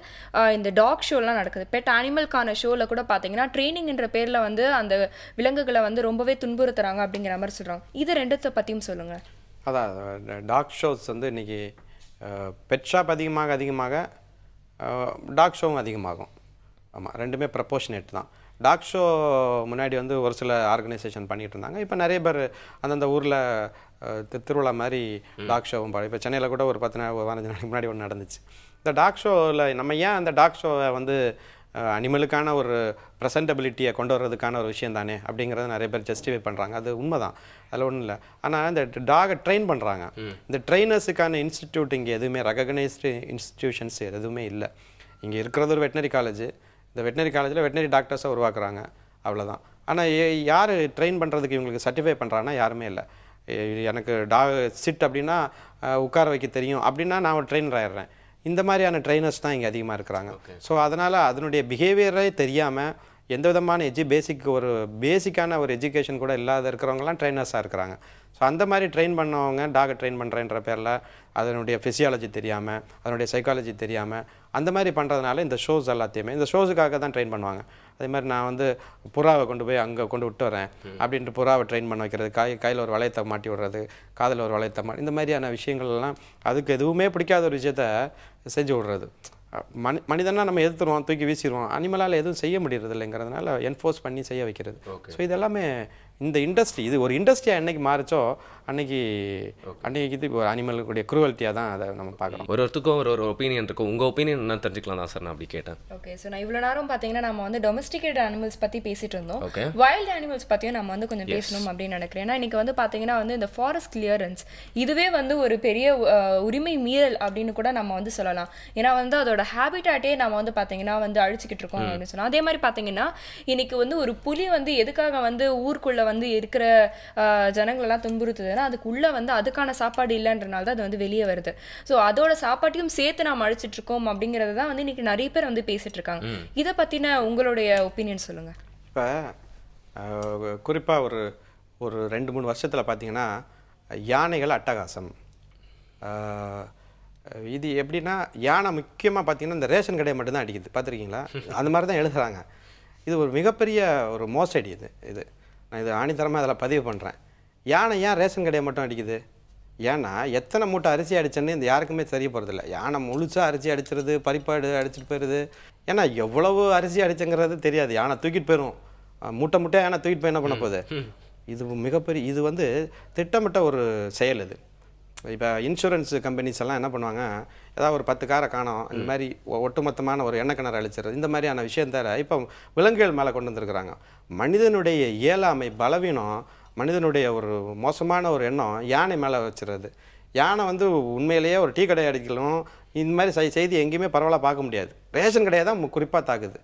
இந்த டாக் ஷோலாம் நடக்குது. பெட் அனிமல்கான ஷோவில் கூட பார்த்தீங்கன்னா ட்ரைனிங்ன்ற பேரில் வந்து அந்த விலங்குகளை வந்து ரொம்பவே துன்புறுத்துறாங்க அப்படிங்கிற மாதிரி சொல்கிறாங்க. இது ரெண்டுத்தை பற்றியும் சொல்லுங்கள். அதான் டாக் ஷோஸ் வந்து இன்றைக்கி பெட் ஷாப் அதிகமாக டாக் ஷோவும் அதிகமாகும். ஆமாம், ரெண்டுமே ப்ரப்போர்ஷனேட் தான். டாக் ஷோ முன்னாடி வந்து ஒரு சில ஆர்கனைசேஷன் பண்ணிகிட்டு இருந்தாங்க. இப்போ நிறைய பேர் அந்தந்த ஊரில் திருவிழா மாதிரி டாக் ஷோவும் இப்போ சென்னையில் கூட ஒரு 15 நாளைக்கு முன்னாடி ஒன்று நடந்துச்சு. இந்த டாக் ஷோவில் நம்ம ஏன் அந்த டாக் ஷோவை வந்து அனிமலுக்கான ஒரு ப்ரெசன்டபிலிட்டியை கொண்டு வர்றதுக்கான ஒரு விஷயம் தானே அப்படிங்கிறத நிறைய பேர் ஜஸ்டிஃபை பண்ணுறாங்க. அது உண்மை தான், அதில் ஒன்றும் இல்லை. ஆனால் இந்த டாகை ட்ரெயின் பண்ணுறாங்க. இந்த ட்ரெயினர்ஸுக்கான இன்ஸ்டிடியூட் இங்கே எதுவுமே ரெகக்னைஸ்டு இன்ஸ்டிடியூஷன்ஸ் எதுவுமே இல்லை. இங்கே இருக்கிறது ஒரு வெட்டினரி காலேஜ். இந்த வெட்டினரி காலேஜில் வெட்டினரி டாக்டர்ஸை உருவாக்குறாங்க, அவ்வளோதான். ஆனால் யார் ட்ரெயின் பண்ணுறதுக்கு இவங்களுக்கு சர்டிஃபை பண்ணுறாங்கன்னா யாருமே இல்லை. எனக்கு சிட் அப்படின்னா உட்கார வைக்க தெரியும் அப்படின்னா நான் ஒரு ட்ரெயினர் ஆயிடுறேன். இந்த மாதிரியான ட்ரெயினர்ஸ் தான் இங்கே அதிகமாக இருக்கிறாங்க. ஸோ அதனால் அதனுடைய பிஹேவியரே தெரியாமல் எந்த விதமான பேசிக்கான ஒரு எஜுகேஷன் கூட இல்லாத இருக்கிறவங்களாம் ட்ரெயினர்ஸாக இருக்கிறாங்க. ஸோ அந்த மாதிரி ட்ரெயின் பண்ணவங்க டாகை ட்ரெயின் பண்ணுறேன்ற பேரில் அதனுடைய ஃபிசியாலஜி தெரியாமல் அதனுடைய சைக்காலஜி தெரியாமல் அந்த மாதிரி பண்ணுறதுனால இந்த ஷோஸ் எல்லாத்தையுமே இந்த ஷோஸுக்காக தான் ட்ரெயின் பண்ணுவாங்க. அதே மாதிரி நான் வந்து புறாவை கொண்டு போய் அங்கே கொண்டு விட்டு வரேன் அப்படின்ட்டு புறாவை ட்ரெயின் பண்ண வைக்கிறது, கையில் ஒரு வளையத்தை மாட்டி விடுறது, காதில் ஒரு வளையத்தை இந்த மாதிரியான விஷயங்கள்லாம் அதுக்கு எதுவுமே பிடிக்காத ஒரு விஷயத்த செஞ்சு விடுறது. மனிதனா நம்ம எதிர்த்துருவோம், தூக்கி வீசிடுவோம். அனிமலால் எதுவும் செய்ய முடியறது இல்லைங்கிறதுனால என்ஃபோர்ஸ் பண்ணி செய்ய வைக்கிறது. ஸோ இதெல்லாமே இந்த இண்டஸ்ட்ரி இது ஒரு இண்டஸ்ட்ரியாக என்னைக்கு மாறிச்சோ அன்னைக்கு இது ஒரு அனிமலுடைய குரூவல்ட்டியாக தான் அதை நம்ம பார்க்குறோம். ஒருத்தருக்கும் ஒரு ஒப்பீனியன் இருக்கும். உங்கள் ஒப்பீனியன் என்ன தெரிஞ்சுக்கலாம் தான் சார் நான் அப்படி கேட்டேன். ஓகே, ஸோ நான் இவ்வளோ நேரம் பார்த்தீங்கன்னா நம்ம வந்து டொமஸ்டிகேட் அனிமல்ஸ் பற்றி பேசிட்டு இருந்தோம். வைல்டு அனிமல்ஸ் பற்றியும் நம்ம வந்து கொஞ்சம் பேசணும் அப்படின்னு நினைக்கிறேன். ஏன்னா இன்னைக்கு வந்து பார்த்தீங்கன்னா வந்து இந்த ஃபாரஸ்ட் கிளியரன்ஸ் இதுவே வந்து ஒரு பெரிய உரிமை மீறல் அப்படின்னு கூட நம்ம வந்து சொல்லலாம். ஏன்னா வந்து அதோட ஹேபிட்டாட்டே நம்ம வந்து பார்த்தீங்கன்னா வந்து அழிச்சிக்கிட்டு இருக்கோம் அப்படின்னு சொன்னோம். அதே மாதிரி பார்த்தீங்கன்னா இன்னைக்கு வந்து ஒரு புலி வந்து எதுக்காக வந்து ஊருக்குள்ள வந்து இருக்கிற ஜனங்களெல்லாம் துன்புறுத்துதுன்னா அதுக்குள்ள வந்து அதுக்கான சாப்பாடு இல்லைன்றனால தான் அது வந்து வெளியே வருது. ஸோ அதோட சாப்பாட்டையும் சேர்த்து நாம் அழிச்சிட்டு இருக்கோம் அப்படிங்கிறது தான் வந்து இன்னைக்கு நிறைய பேர் வந்து பேசிட்டு இருக்காங்க. இதை பற்றின உங்களுடைய ஒப்பீனியன் சொல்லுங்கள். இப்போ குறிப்பாக ஒரு 2-3 வருஷத்தில் பார்த்தீங்கன்னா யானைகள் அட்டகாசம். இது எப்படின்னா யானை முக்கியமாக பார்த்தீங்கன்னா இந்த ரேஷன் கடையை மட்டும்தான் அடிக்குது, பார்த்துருக்கீங்களா? அந்த மாதிரி தான் எழுதுகிறாங்க. இது ஒரு மிகப்பெரிய ஒரு மோசடி. இது நான் இது ஆணித்தரமாக அதில் பதிவு பண்ணுறேன். யானை ஏன் ரேஷன் கடையை மட்டும் அடிக்குது? ஏன்னா எத்தனை மூட்டை அரிசி அடிச்சேன்னு இந்த யாருக்குமே தெரிய போகிறதில்ல. யானை முழுசாக அரிசி அடிச்சிருது, பறிப்பாடு அடிச்சுட்டு போயிடுது. ஏன்னா எவ்வளவு அரிசி அடிச்சுங்கிறது தெரியாது. யானை தூக்கிட்டு போயிடும், மூட்டையாக யானை தூக்கிட்டு போய் என்ன பண்ண போகுது? இது வந்து திட்டமிட்ட ஒரு செயல். இது இப்போ இன்சூரன்ஸ் கம்பெனிஸ் எல்லாம் என்ன பண்ணுவாங்க, ஏதாவது ஒரு 10 காரை காணோம், இந்த மாதிரி ஒட்டுமொத்தமான ஒரு எண்ணெய் கிணறு அழிச்சிடுறது, இந்த மாதிரியான விஷயம் தவிர இப்போ விலங்குகள் மேலே கொண்டு வந்துருக்குறாங்க. மனிதனுடைய இயலாமை பலவீனம், மனிதனுடைய ஒரு மோசமான ஒரு எண்ணம் யானை மேலே வச்சுருது. யானை வந்து உண்மையிலேயே ஒரு டீ கடை அடிக்கலும் இந்த மாதிரி செய்தி எங்கேயுமே பரவலாக பார்க்க முடியாது. ரேஷன் கடையை தான் குறிப்பாக தாக்குது.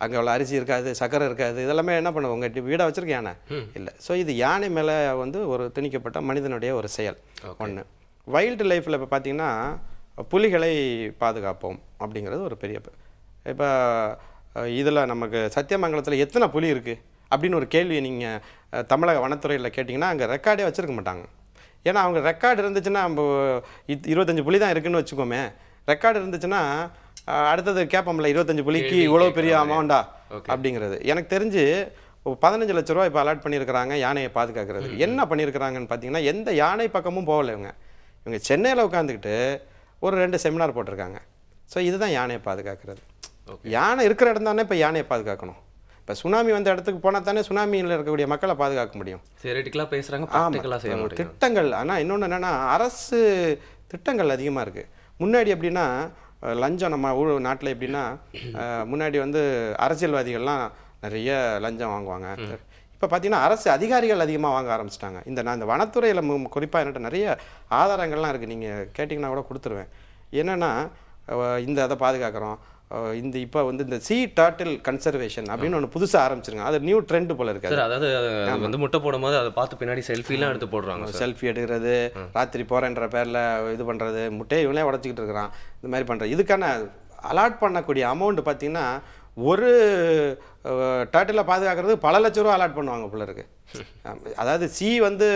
அங்கே அவ்வளோ அரிசி இருக்காது, சக்கரை இருக்காது, இதெல்லாமே என்ன பண்ணுவோம், உங்கள் வீடாக வச்சுருக்க யானை இல்லை. ஸோ இது யானை மேலே வந்து ஒரு திணிக்கப்பட்ட மனிதனுடைய ஒரு செயல் ஒன்று. வைல்டு லைஃப்பில் இப்போ பார்த்தீங்கன்னா புலிகளை பாதுகாப்போம் அப்படிங்கிறது ஒரு பெரிய. இப்போ இதில் நமக்கு சத்தியமங்கலத்தில் எத்தனை புலி இருக்குது அப்படின்னு ஒரு கேள்வி நீங்கள் தமிழக வனத்துறையில் கேட்டிங்கன்னா அங்கே ரெக்கார்டே வச்சுருக்க மாட்டாங்க. ஏன்னா அவங்க ரெக்கார்டு இருந்துச்சுன்னா நம்ம 25 புலி தான் இருக்குதுன்னு வச்சுக்கோமே, ரெக்கார்டு இருந்துச்சுன்னா அடுத்தது கேட்போம்ல 25 புலிக்கு இவ்வளோ பெரிய அமௌண்டா அப்படிங்கிறது. எனக்கு தெரிஞ்சு 15 லட்ச ரூபா இப்போ அலாட் பண்ணியிருக்கிறாங்க யானையை பாதுகாக்கிறது. என்ன பண்ணியிருக்கிறாங்கன்னு பார்த்தீங்கன்னா எந்த யானை பக்கமும் போகலை. இவங்க சென்னையில் உட்காந்துக்கிட்டு ஒரு 2 செமினார் போட்டிருக்காங்க. ஸோ இதுதான் யானையை பாதுகாக்கிறது. யானை இருக்கிற இடம் தானே இப்போ யானையை பாதுகாக்கணும். இப்போ சுனாமி வந்த இடத்துக்கு போனால் தானே சுனாமியில் இருக்கக்கூடிய மக்களை பாதுகாக்க முடியும். தியரிட்டிக்கலாக பேசுகிறாங்க, திட்டங்கள். ஆனால் இன்னொன்று என்னென்னா அரசு திட்டங்கள் அதிகமாக இருக்குது. முன்னாடி எப்படின்னா லஞ்சம் நம்ம நாட்டில் எப்படின்னா முன்னாடி வந்து அரசியல்வாதிகள்லாம் நிறைய லஞ்சம் வாங்குவாங்க. இப்போ பார்த்தீங்கன்னா அரசு அதிகாரிகள் அதிகமாக வாங்க ஆரம்பிச்சிட்டாங்க. நான் இந்த வனத்துறையில் குறிப்பாக என்கிட்ட நிறைய ஆதாரங்கள்லாம் இருக்குது, நீங்கள் கேட்டிங்கன்னா கூட கொடுத்துருவேன். என்னென்னா இந்த அதை பாதுகாக்கிறோம். இந்த இப்போ வந்து இந்த சீ டர்ட்டில் கன்சர்வேஷன் அப்படின்னு ஒன்று புதுசாக ஆரம்பிச்சிருங்க. அது நியூ ட்ரெண்ட் போல இருக்காது. அதாவது வந்து முட்டை போடும்போது அதை பார்த்து பின்னாடி செல்ஃபிலாம் எடுத்து போடுறாங்க. செல்ஃபி எடுக்கிறது, ராத்திரி போகிறேன்ற பேரில் இது பண்ணுறது, முட்டையை இவனே உடச்சிக்கிட்டு இருக்கிறான், இந்த மாதிரி பண்ணுறது. இதுக்கான அலாட் பண்ணக்கூடிய அமௌண்ட் பார்த்திங்கன்னா ஒரு டர்ட்டில் பாதுகாக்கிறது பல லட்ச ரூபா அலாட் பண்ணுவாங்க போல இருக்கு. அதாவது வந்து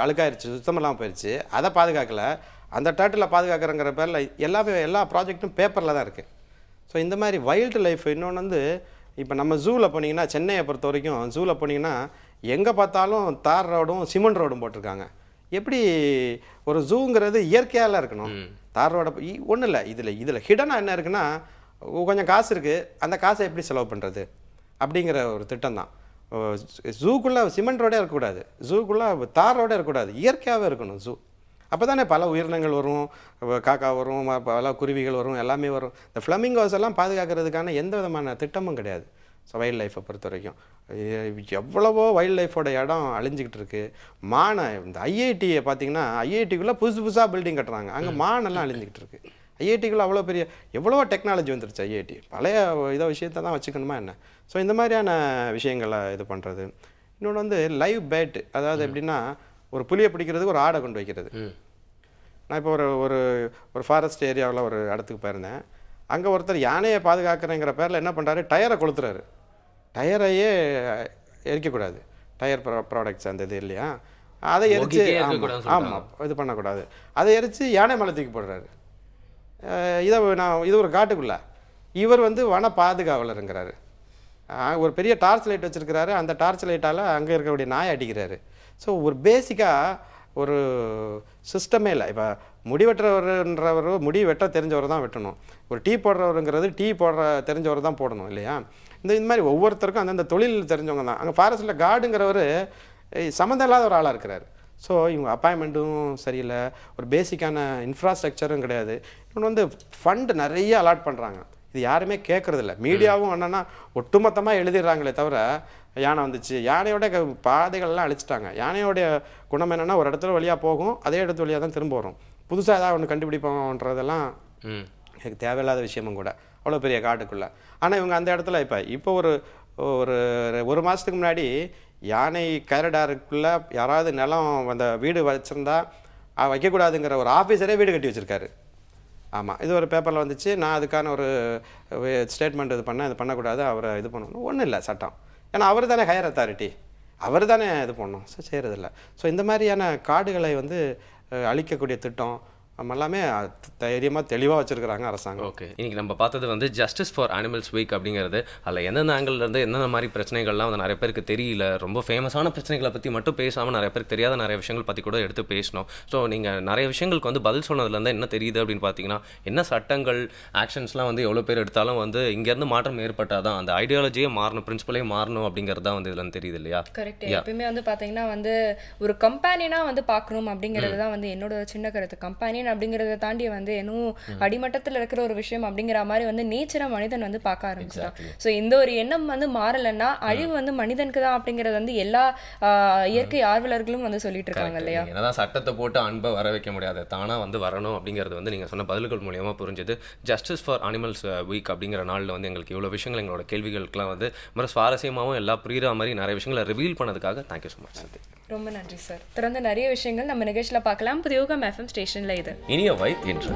அழுக்காயிருச்சு, சுத்தமெல்லாம் போயிடுச்சு, அதை பாதுகாக்கலை. அந்த டர்ட்டில் பாதுகாக்கிறங்கிற பேரில் எல்லா ப்ராஜெக்ட்டும் பேப்பரில் தான் இருக்குது. ஸோ இந்த மாதிரி வைல்டு லைஃப் இன்னொன்று வந்து இப்போ நம்ம ஜூவில் போனீங்கன்னா, சென்னையை பொறுத்த வரைக்கும் ஜூவில் போனீங்கன்னா எங்கே பார்த்தாலும் தார் ரோடும் சிமெண்ட் ரோடும் போட்டிருக்காங்க. எப்படி ஒரு ஜூங்கிறது இயற்கையால் இருக்கணும். தார் ரோட ஒன்றும் இல்லை. இதில் ஹிடனாக என்ன இருக்குன்னா, கொஞ்சம் காசு இருக்குது, அந்த காசை எப்படி செலவு பண்ணுறது அப்படிங்கிற ஒரு திட்டம் தான். ஜூக்குள்ளே சிமெண்ட் ரோடே இருக்கக்கூடாது, ஜூக்குள்ளே தார் ரோடே இருக்கக்கூடாது, இயற்கையாகவே இருக்கணும் ஜூ. அப்போ தானே பல உயிரினங்கள் வரும், காக்கா வரும், பல குருவிகள் வரும், எல்லாமே வரும். இந்த ஃப்ளமிங்கோஸ் எல்லாம் பாதுகாக்கிறதுக்கான எந்த விதமான திட்டமும் கிடையாது. ஸோ வைல்ட் லைஃப்பை பொறுத்த வரைக்கும் எவ்வளவோ வைல்ட் லைஃபோட இடம் அழிஞ்சிக்கிட்டு இருக்குது. இந்த ஐஐடியை பார்த்திங்கன்னா, ஐஐடிக்குள்ளே புதுசாக பில்டிங் கட்டுறாங்க, அங்கே மானெல்லாம் அழிஞ்சிக்கிட்டு இருக்குது. ஐஐடிக்குள்ளே அவ்வளோ எவ்வளவோ டெக்னாலஜி வந்துருச்சு. ஐஐடி பழைய விஷயத்தை தான் வச்சுக்கணுமா என்ன? ஸோ இந்த மாதிரியான விஷயங்களை இது பண்ணுறது. இன்னொன்று வந்து லைவ் பேட், அதாவது எப்படின்னா ஒரு புலியை பிடிக்கிறதுக்கு ஒரு ஆடை கொண்டு வைக்கிறது. நான் இப்போ ஒரு ஃபாரஸ்ட் ஏரியாவில் ஒரு இடத்துக்கு போயிருந்தேன். அங்கே ஒருத்தர் யானையை பாதுகாக்கிறேங்கிற பேரில் என்ன பண்ணுறாரு, டயரை கொளுத்துறாரு. டயரையே எரிக்கக்கூடாது, டயர் ப்ராடக்ட்ஸ் அந்த இது இல்லையா, அதை எரித்து ஆமாம் இது பண்ணக்கூடாது, அதை எரித்து யானை மேலே தூக்கி போடுறாரு. இது ஒரு காட்டுக்குள்ளே. இவர் வந்து வன பாதுகாவலருங்கிறாரு. ஒரு பெரிய டார்ச் லைட் வச்சுருக்கிறாரு, அந்த டார்ச் லைட்டால் அங்கே இருக்கக்கூடிய நாயை அடிக்கிறாரு. ஸோ ஒரு பேசிக்காக ஒரு சிஸ்டமே இல்லை. இப்போ முடி வெட்டுறவர்ன்றவர் முடி வெட்ட தெரிஞ்சவர் தான் வெட்டணும், ஒரு டீ போடுறவருங்கிறது டீ தெரிஞ்சவர் தான் போடணும் இல்லையா? இந்த மாதிரி ஒவ்வொருத்தருக்கும் அந்தந்த தொழில் தெரிஞ்சவங்க தான். அங்கே ஃபாரஸ்ட்டில் கார்டுங்கிறவர் சம்மந்தம் இல்லாத ஒரு ஆளாக இருக்கிறார். ஸோ இவங்க அப்பாயின்மெண்ட்டும் சரியில்லை, ஒரு பேசிக்கான இன்ஃப்ராஸ்ட்ரக்சரும் கிடையாது. இன்னொன்று வந்து ஃபண்டு நிறைய அலாட் பண்ணுறாங்க, இது யாருமே கேட்குறதில்ல. மீடியாவும் என்னென்னா ஒட்டுமொத்தமாக எழுதிடுறாங்களே தவிர, யானை வந்துச்சு, யானையோட பாதைகள்லாம் அழிச்சிட்டாங்க. யானையோடைய குணம் என்னென்னா ஒரு இடத்துல வழியாக போகும், அதே இடத்து வழியாக தான் திரும்ப வரும். புதுசாக ஏதாவது ஒன்று கண்டுபிடிப்போன்றதெல்லாம் எனக்கு தேவையில்லாத விஷயமும் கூட, அவ்வளோ பெரிய காட்டுக்குள்ளே. ஆனால் இவங்க அந்த இடத்துல இப்போ ஒரு மாதத்துக்கு முன்னாடி யானை கைரடாருக்குள்ளே யாராவது நிலம் அந்த வீடு வச்சுருந்தா வைக்கக்கூடாதுங்கிற ஒரு ஆஃபீஸரே வீடு கட்டி வச்சுருக்காரு. ஆமாம், இது ஒரு பேப்பரில் வந்துச்சு. நான் அதுக்கான ஒரு ஸ்டேட்மெண்ட் இது பண்ணக்கூடாது, அவரை இது பண்ணணும். ஒன்றும் இல்லை சட்டம், ஏன்னா அவர் தானே ஹையர் அத்தாரிட்டி, அவர் தானே இது பண்ணணும். ஸோ செய்கிறதில்ல. ஸோ இந்த மாதிரியான காடுகளை வந்து அழிக்கக்கூடிய திட்டம் நம்ம எல்லாமே தைரியமாக தெளிவாக வச்சுருக்கிறாங்க அரசாங்கம். ஓகே, இன்றைக்கி நம்ம பார்த்தது வந்து ஜஸ்டிஸ் ஃபார் அனிமல்ஸ் வீக் அப்படிங்கிறது. அதில் எந்தெந்த ஆங்கிள்லேருந்து எந்தெந்த மாதிரி பிரச்சனைகள்லாம் வந்து நிறைய பேருக்கு தெரியல, ரொம்ப ஃபேமஸான பிரச்சனைகளை பற்றி மட்டும் பேசாமல் நிறைய பேருக்கு தெரியாத நிறைய விஷயங்கள் பற்றி கூட எடுத்து பேசணும். ஸோ நீங்கள் நிறைய விஷயங்களுக்கு வந்து பதில் சொன்னதுலேருந்து என்ன தெரியுது அப்படின்னு பார்த்தீங்கன்னா, என்ன சட்டங்கள் ஆக்ஷன்ஸ்லாம் வந்து எவ்வளோ பேர் எடுத்தாலும் வந்து இங்கேருந்து மாற்றம் ஏற்பட்டால் தான் அந்த ஐடியாலஜியே மாறணும், பிரின்சிபலே மாறணும் அப்படிங்கிறது தான் வந்து இதில் தெரியுது இல்லையா? கரெக்ட். எப்பயுமே வந்து பார்த்தீங்கன்னா வந்து ஒரு கம்பேனியனாக வந்து பார்க்கணும் அப்படிங்கிறது தான் வந்து என்னோட சின்ன கருத்து. கம்பேனியன் அப்படிங்கறத தாண்டி வந்து இன்னும் அடிமட்டத்தில் இருக்கிற ஒரு விஷயம் அப்படிங்கிற மாதிரி வந்து நேச்சரை மனிதன் வந்து பார்க்க ஆரம்பிச்சான். ஸோ இந்த ஒரு எண்ணம் வந்து மாறலைன்னா அழிவு வந்து மனிதனுக்கு தான் அப்படிங்கிறது வந்து எல்லா இயற்கை ஆர்வலர்களும் வந்து சொல்லிட்டு இருக்காங்க இல்லையா? என்னதான் சட்டத்தை போட்டு அன்பை வர வைக்க முடியாது, தானா வந்து வரணும் அப்படிங்கிறது வந்து நீங்க சொன்ன பதில்கள் மூலியமா புரிஞ்சது. ஜஸ்டிஸ் ஃபார் அனிமல்ஸ் வீக் அப்படிங்கிற நாளில் வந்து எங்களுக்கு இவ்வளோ விஷயங்கள் எங்களோட கேள்விகளுக்கெல்லாம் வந்து ரொம்ப சுவாரஸ்யமாகவும் எல்லாம் புரியுற மாதிரி நிறைய விஷயங்களை ரிவீல் பண்ணதுக்காக தேங்க்யூ ஸோ மச். ரொம்ப நன்றி சார். தொடர்ந்து நிறைய விஷயங்கள் நம்ம நிகழ்ச்சியில் பார்க்கலாம். புதியோகம் FM ஸ்டேஷன்ல இது இனிய வைப் என்று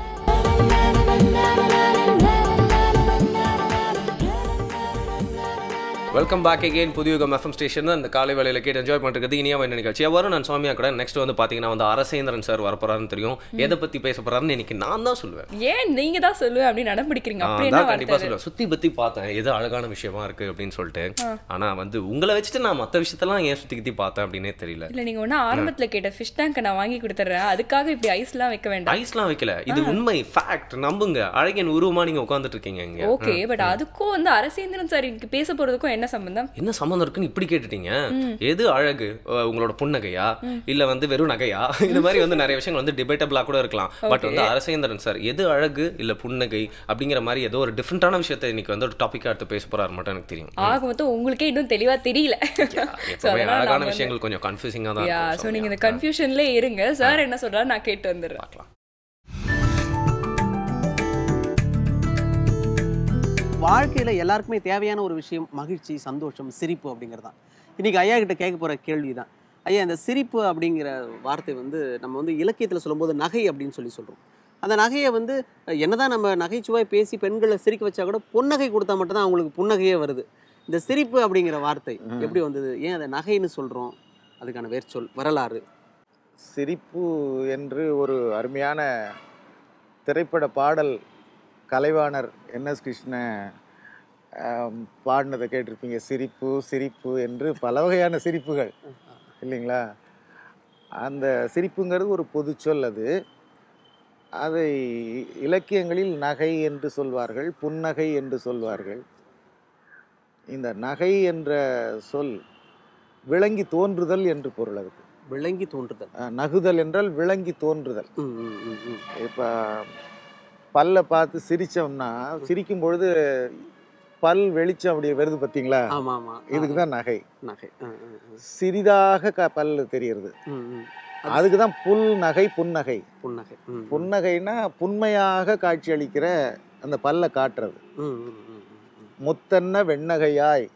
வெல்கம் பேக் அகெயின். புதியுகம் FM ஸ்டேஷன் அந்த காலை வேலையில் கேட்டு என்ஜாய் பண்ணுறது இனியா என்ன நிகழ்ச்சி. வரும் நான் சுவாமியா கூட நெக்ஸ்ட் வந்து பார்த்தீங்கன்னா வந்து அரசேந்திரன் சார் வரப்போறாருன்னு தெரியும். எதை பற்றி பேச போறாருன்னு இன்னைக்கு நான் தான் சொல்லுவேன். ஏன் நீங்க தான் சொல்லுவேன் அப்படின்னு நடப்பிடிக்கிறீங்க? கண்டிப்பாக சொல்லுவேன். சுற்றி பற்றி பார்த்தேன் எது அழகான விஷயமா இருக்கு அப்படின்னு சொல்லிட்டு. ஆனால் வந்து உங்களை வச்சுட்டு நான் மற்ற விஷயத்தெல்லாம் ஏன் சுற்றி கித்தி பார்த்தேன் அப்படின்னே தெரியல. இல்லை, நீங்கள் ஒன்றும் ஆரம்பத்தில் கேட்ட ஃபிஷ் டேங்க் நான் வாங்கி கொடுத்துட்றேன், அதுக்காக இப்படி ஐஸ்லாம் வைக்க வேண்டாம். ஐஸ்லாம் வைக்கல, இது உண்மை, ஃபேக்ட், நம்புங்க. அழகின் உருவமா நீங்க உட்காந்துட்டு இருக்கீங்க இங்க. ஓகே, பட் அதுக்கும் வந்து அரசேந்திரன் சார் பேச போறதுக்கும் என்ன சம்பந்தம்? என்ன சம்பந்தம் இருக்குன்னு இப்படி கேட்டுட்டீங்க. எது அழகு, உங்களோட புன்னகையா இல்ல வந்து வெறும் நகையா? இந்த மாதிரி வந்து நிறைய விஷயங்கள் வந்து டிபேட்டபிளா கூட இருக்கலாம். பட் வந்து அரசேந்திரன் சார் எது அழகு இல்ல புன்னகை அப்படிங்கிற மாதிரி ஏதோ ஒரு டிஃப்ரெண்டான விஷயத்தை இன்னைக்கு வந்து ஒரு டாபிக்கா எடுத்து பேச போறாரு மட்டும் எனக்கு தெரியும். ஆக மொத்தம் உங்களுக்கே இன்னும் தெளிவா தெரியல. அழகான விஷயங்கள் கொஞ்சம் கன்ஃபியூசிங்கா தான் இருக்கும். சோ நீங்க இந்த கன்ஃபியூஷன்ல இருங்க. சார் என்ன சொல்றாரு நான் கேட்டு வந்துடுறேன். பார்க்கலாம். வாழ்க்கையில் எல்லாருக்குமே தேவையான ஒரு விஷயம் மகிழ்ச்சி, சந்தோஷம், சிரிப்பு அப்படிங்கிறது தான். இன்றைக்கி ஐயா கிட்ட கேட்க போகிற கேள்வி தான். ஐயா, இந்த சிரிப்பு அப்படிங்கிற வார்த்தை வந்து நம்ம வந்து இலக்கியத்தில் சொல்லும்போது நகை அப்படின்னு சொல்கிறோம். அந்த நகையை வந்து என்னதான் நம்ம நகைச்சுவாய் பேசி பெண்களை சிரிக்க வச்சா கூட புன்னகை கொடுத்தா மட்டும்தான் அவங்களுக்கு புன்னகையே வருது. இந்த சிரிப்பு அப்படிங்கிற வார்த்தை எப்படி வந்தது? ஏன் அதை நகைன்னு சொல்கிறோம்? அதுக்கான வேர்ச்சொல், வரலாறு. சிரிப்பு என்று ஒரு அருமையான திரைப்பட பாடல் கலைவாணர் NS கிருஷ்ணன் பாடினதை கேட்டிருப்பீங்க. சிரிப்பு சிரிப்பு என்று பல வகையான சிரிப்புகள் இல்லைங்களா? அந்த சிரிப்புங்கிறது ஒரு பொது சொல். அதை இலக்கியங்களில் நகை என்று சொல்வார்கள், புன்னகை என்று சொல்வார்கள். இந்த நகை என்ற சொல் விளங்கி தோன்றுதல் என்று பொருள். அதுக்கு விளங்கி தோன்றுதல், நகுதல் என்றால் விளங்கி தோன்றுதல். இப்போ பல்ல பார்த்து சிரிச்சோம்னா, சிரிக்கும் பொழுது பல் வெளிச்சம் அப்படி வருது பார்த்தீங்களா? இதுக்கு தான் நகை. நகை சிறிதாக பல் தெரியுது, அதுக்கு தான் புல் நகை, புன்னகை. புன்னகை புன்னகைனா புன்மையாக காட்சி அளிக்கிற அந்த பல்ல காட்டுறது. முத்தன்ன வெண்ணகையாய்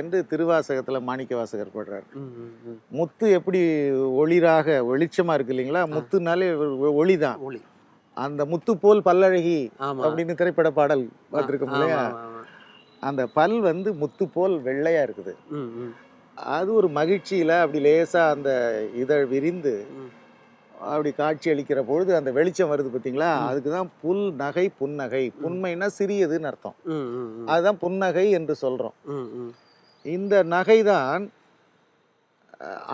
என்று திருவாசகத்தில் மாணிக்க வாசகர் போடுறார். முத்து எப்படி ஒளிராக வெளிச்சமா இருக்கு இல்லைங்களா? முத்துனாலே ஒளிதான். அந்த முத்து போல் பல்லழகி அப்படின்னு திரைப்பட பாடல் பார்த்துருக்கோம் இல்லையா? அந்த பல் வந்து முத்து போல் வெள்ளையா இருக்குது. அது ஒரு மகிழ்ச்சியில அப்படி லேசா அந்த இதழ் விரிந்து அப்படி காட்சி அளிக்கிற பொழுது அந்த வெளிச்சம் வருது பார்த்தீங்களா? அதுக்குதான் புல் நகை புன்னகை. புன்மைனா சிறியதுன்னு அர்த்தம். அதுதான் புன்னகை என்று சொல்றோம். இந்த நகைதான்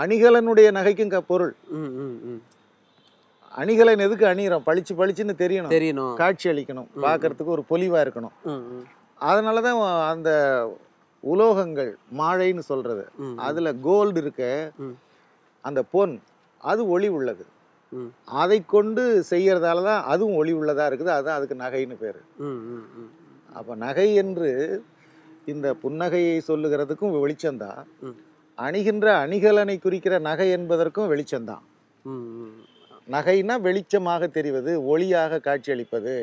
அணிகலனுடைய நகைக்கும் பொருள். அணிகலன் எதுக்கு அணிகிறோம்? பளிச்சு பளிச்சுன்னு தெரியணும், காட்சி அளிக்கணும், பார்க்கறதுக்கு ஒரு பொலிவா இருக்கணும். அதனாலதான் அந்த உலோகங்கள் மாழைன்னு சொல்றது, அதுல கோல்டு இருக்க அந்த பொன் அது ஒளி உள்ளது. அதை கொண்டு செய்யறதால தான் அதுவும் ஒளி உள்ளதா இருக்குது. அதுதான் அதுக்கு நகைன்னு பேரு. அப்ப நகை என்று இந்த புன்னகையை சொல்லுகிறதுக்கும் வெளிச்சம்தான், அணிகின்ற அணிகலனை குறிக்கிற நகை என்பதற்கும் வெளிச்சம்தான். நகைனா வெளிச்சமாக தெரிவது, ஒளியாக காட்சியளிப்பது.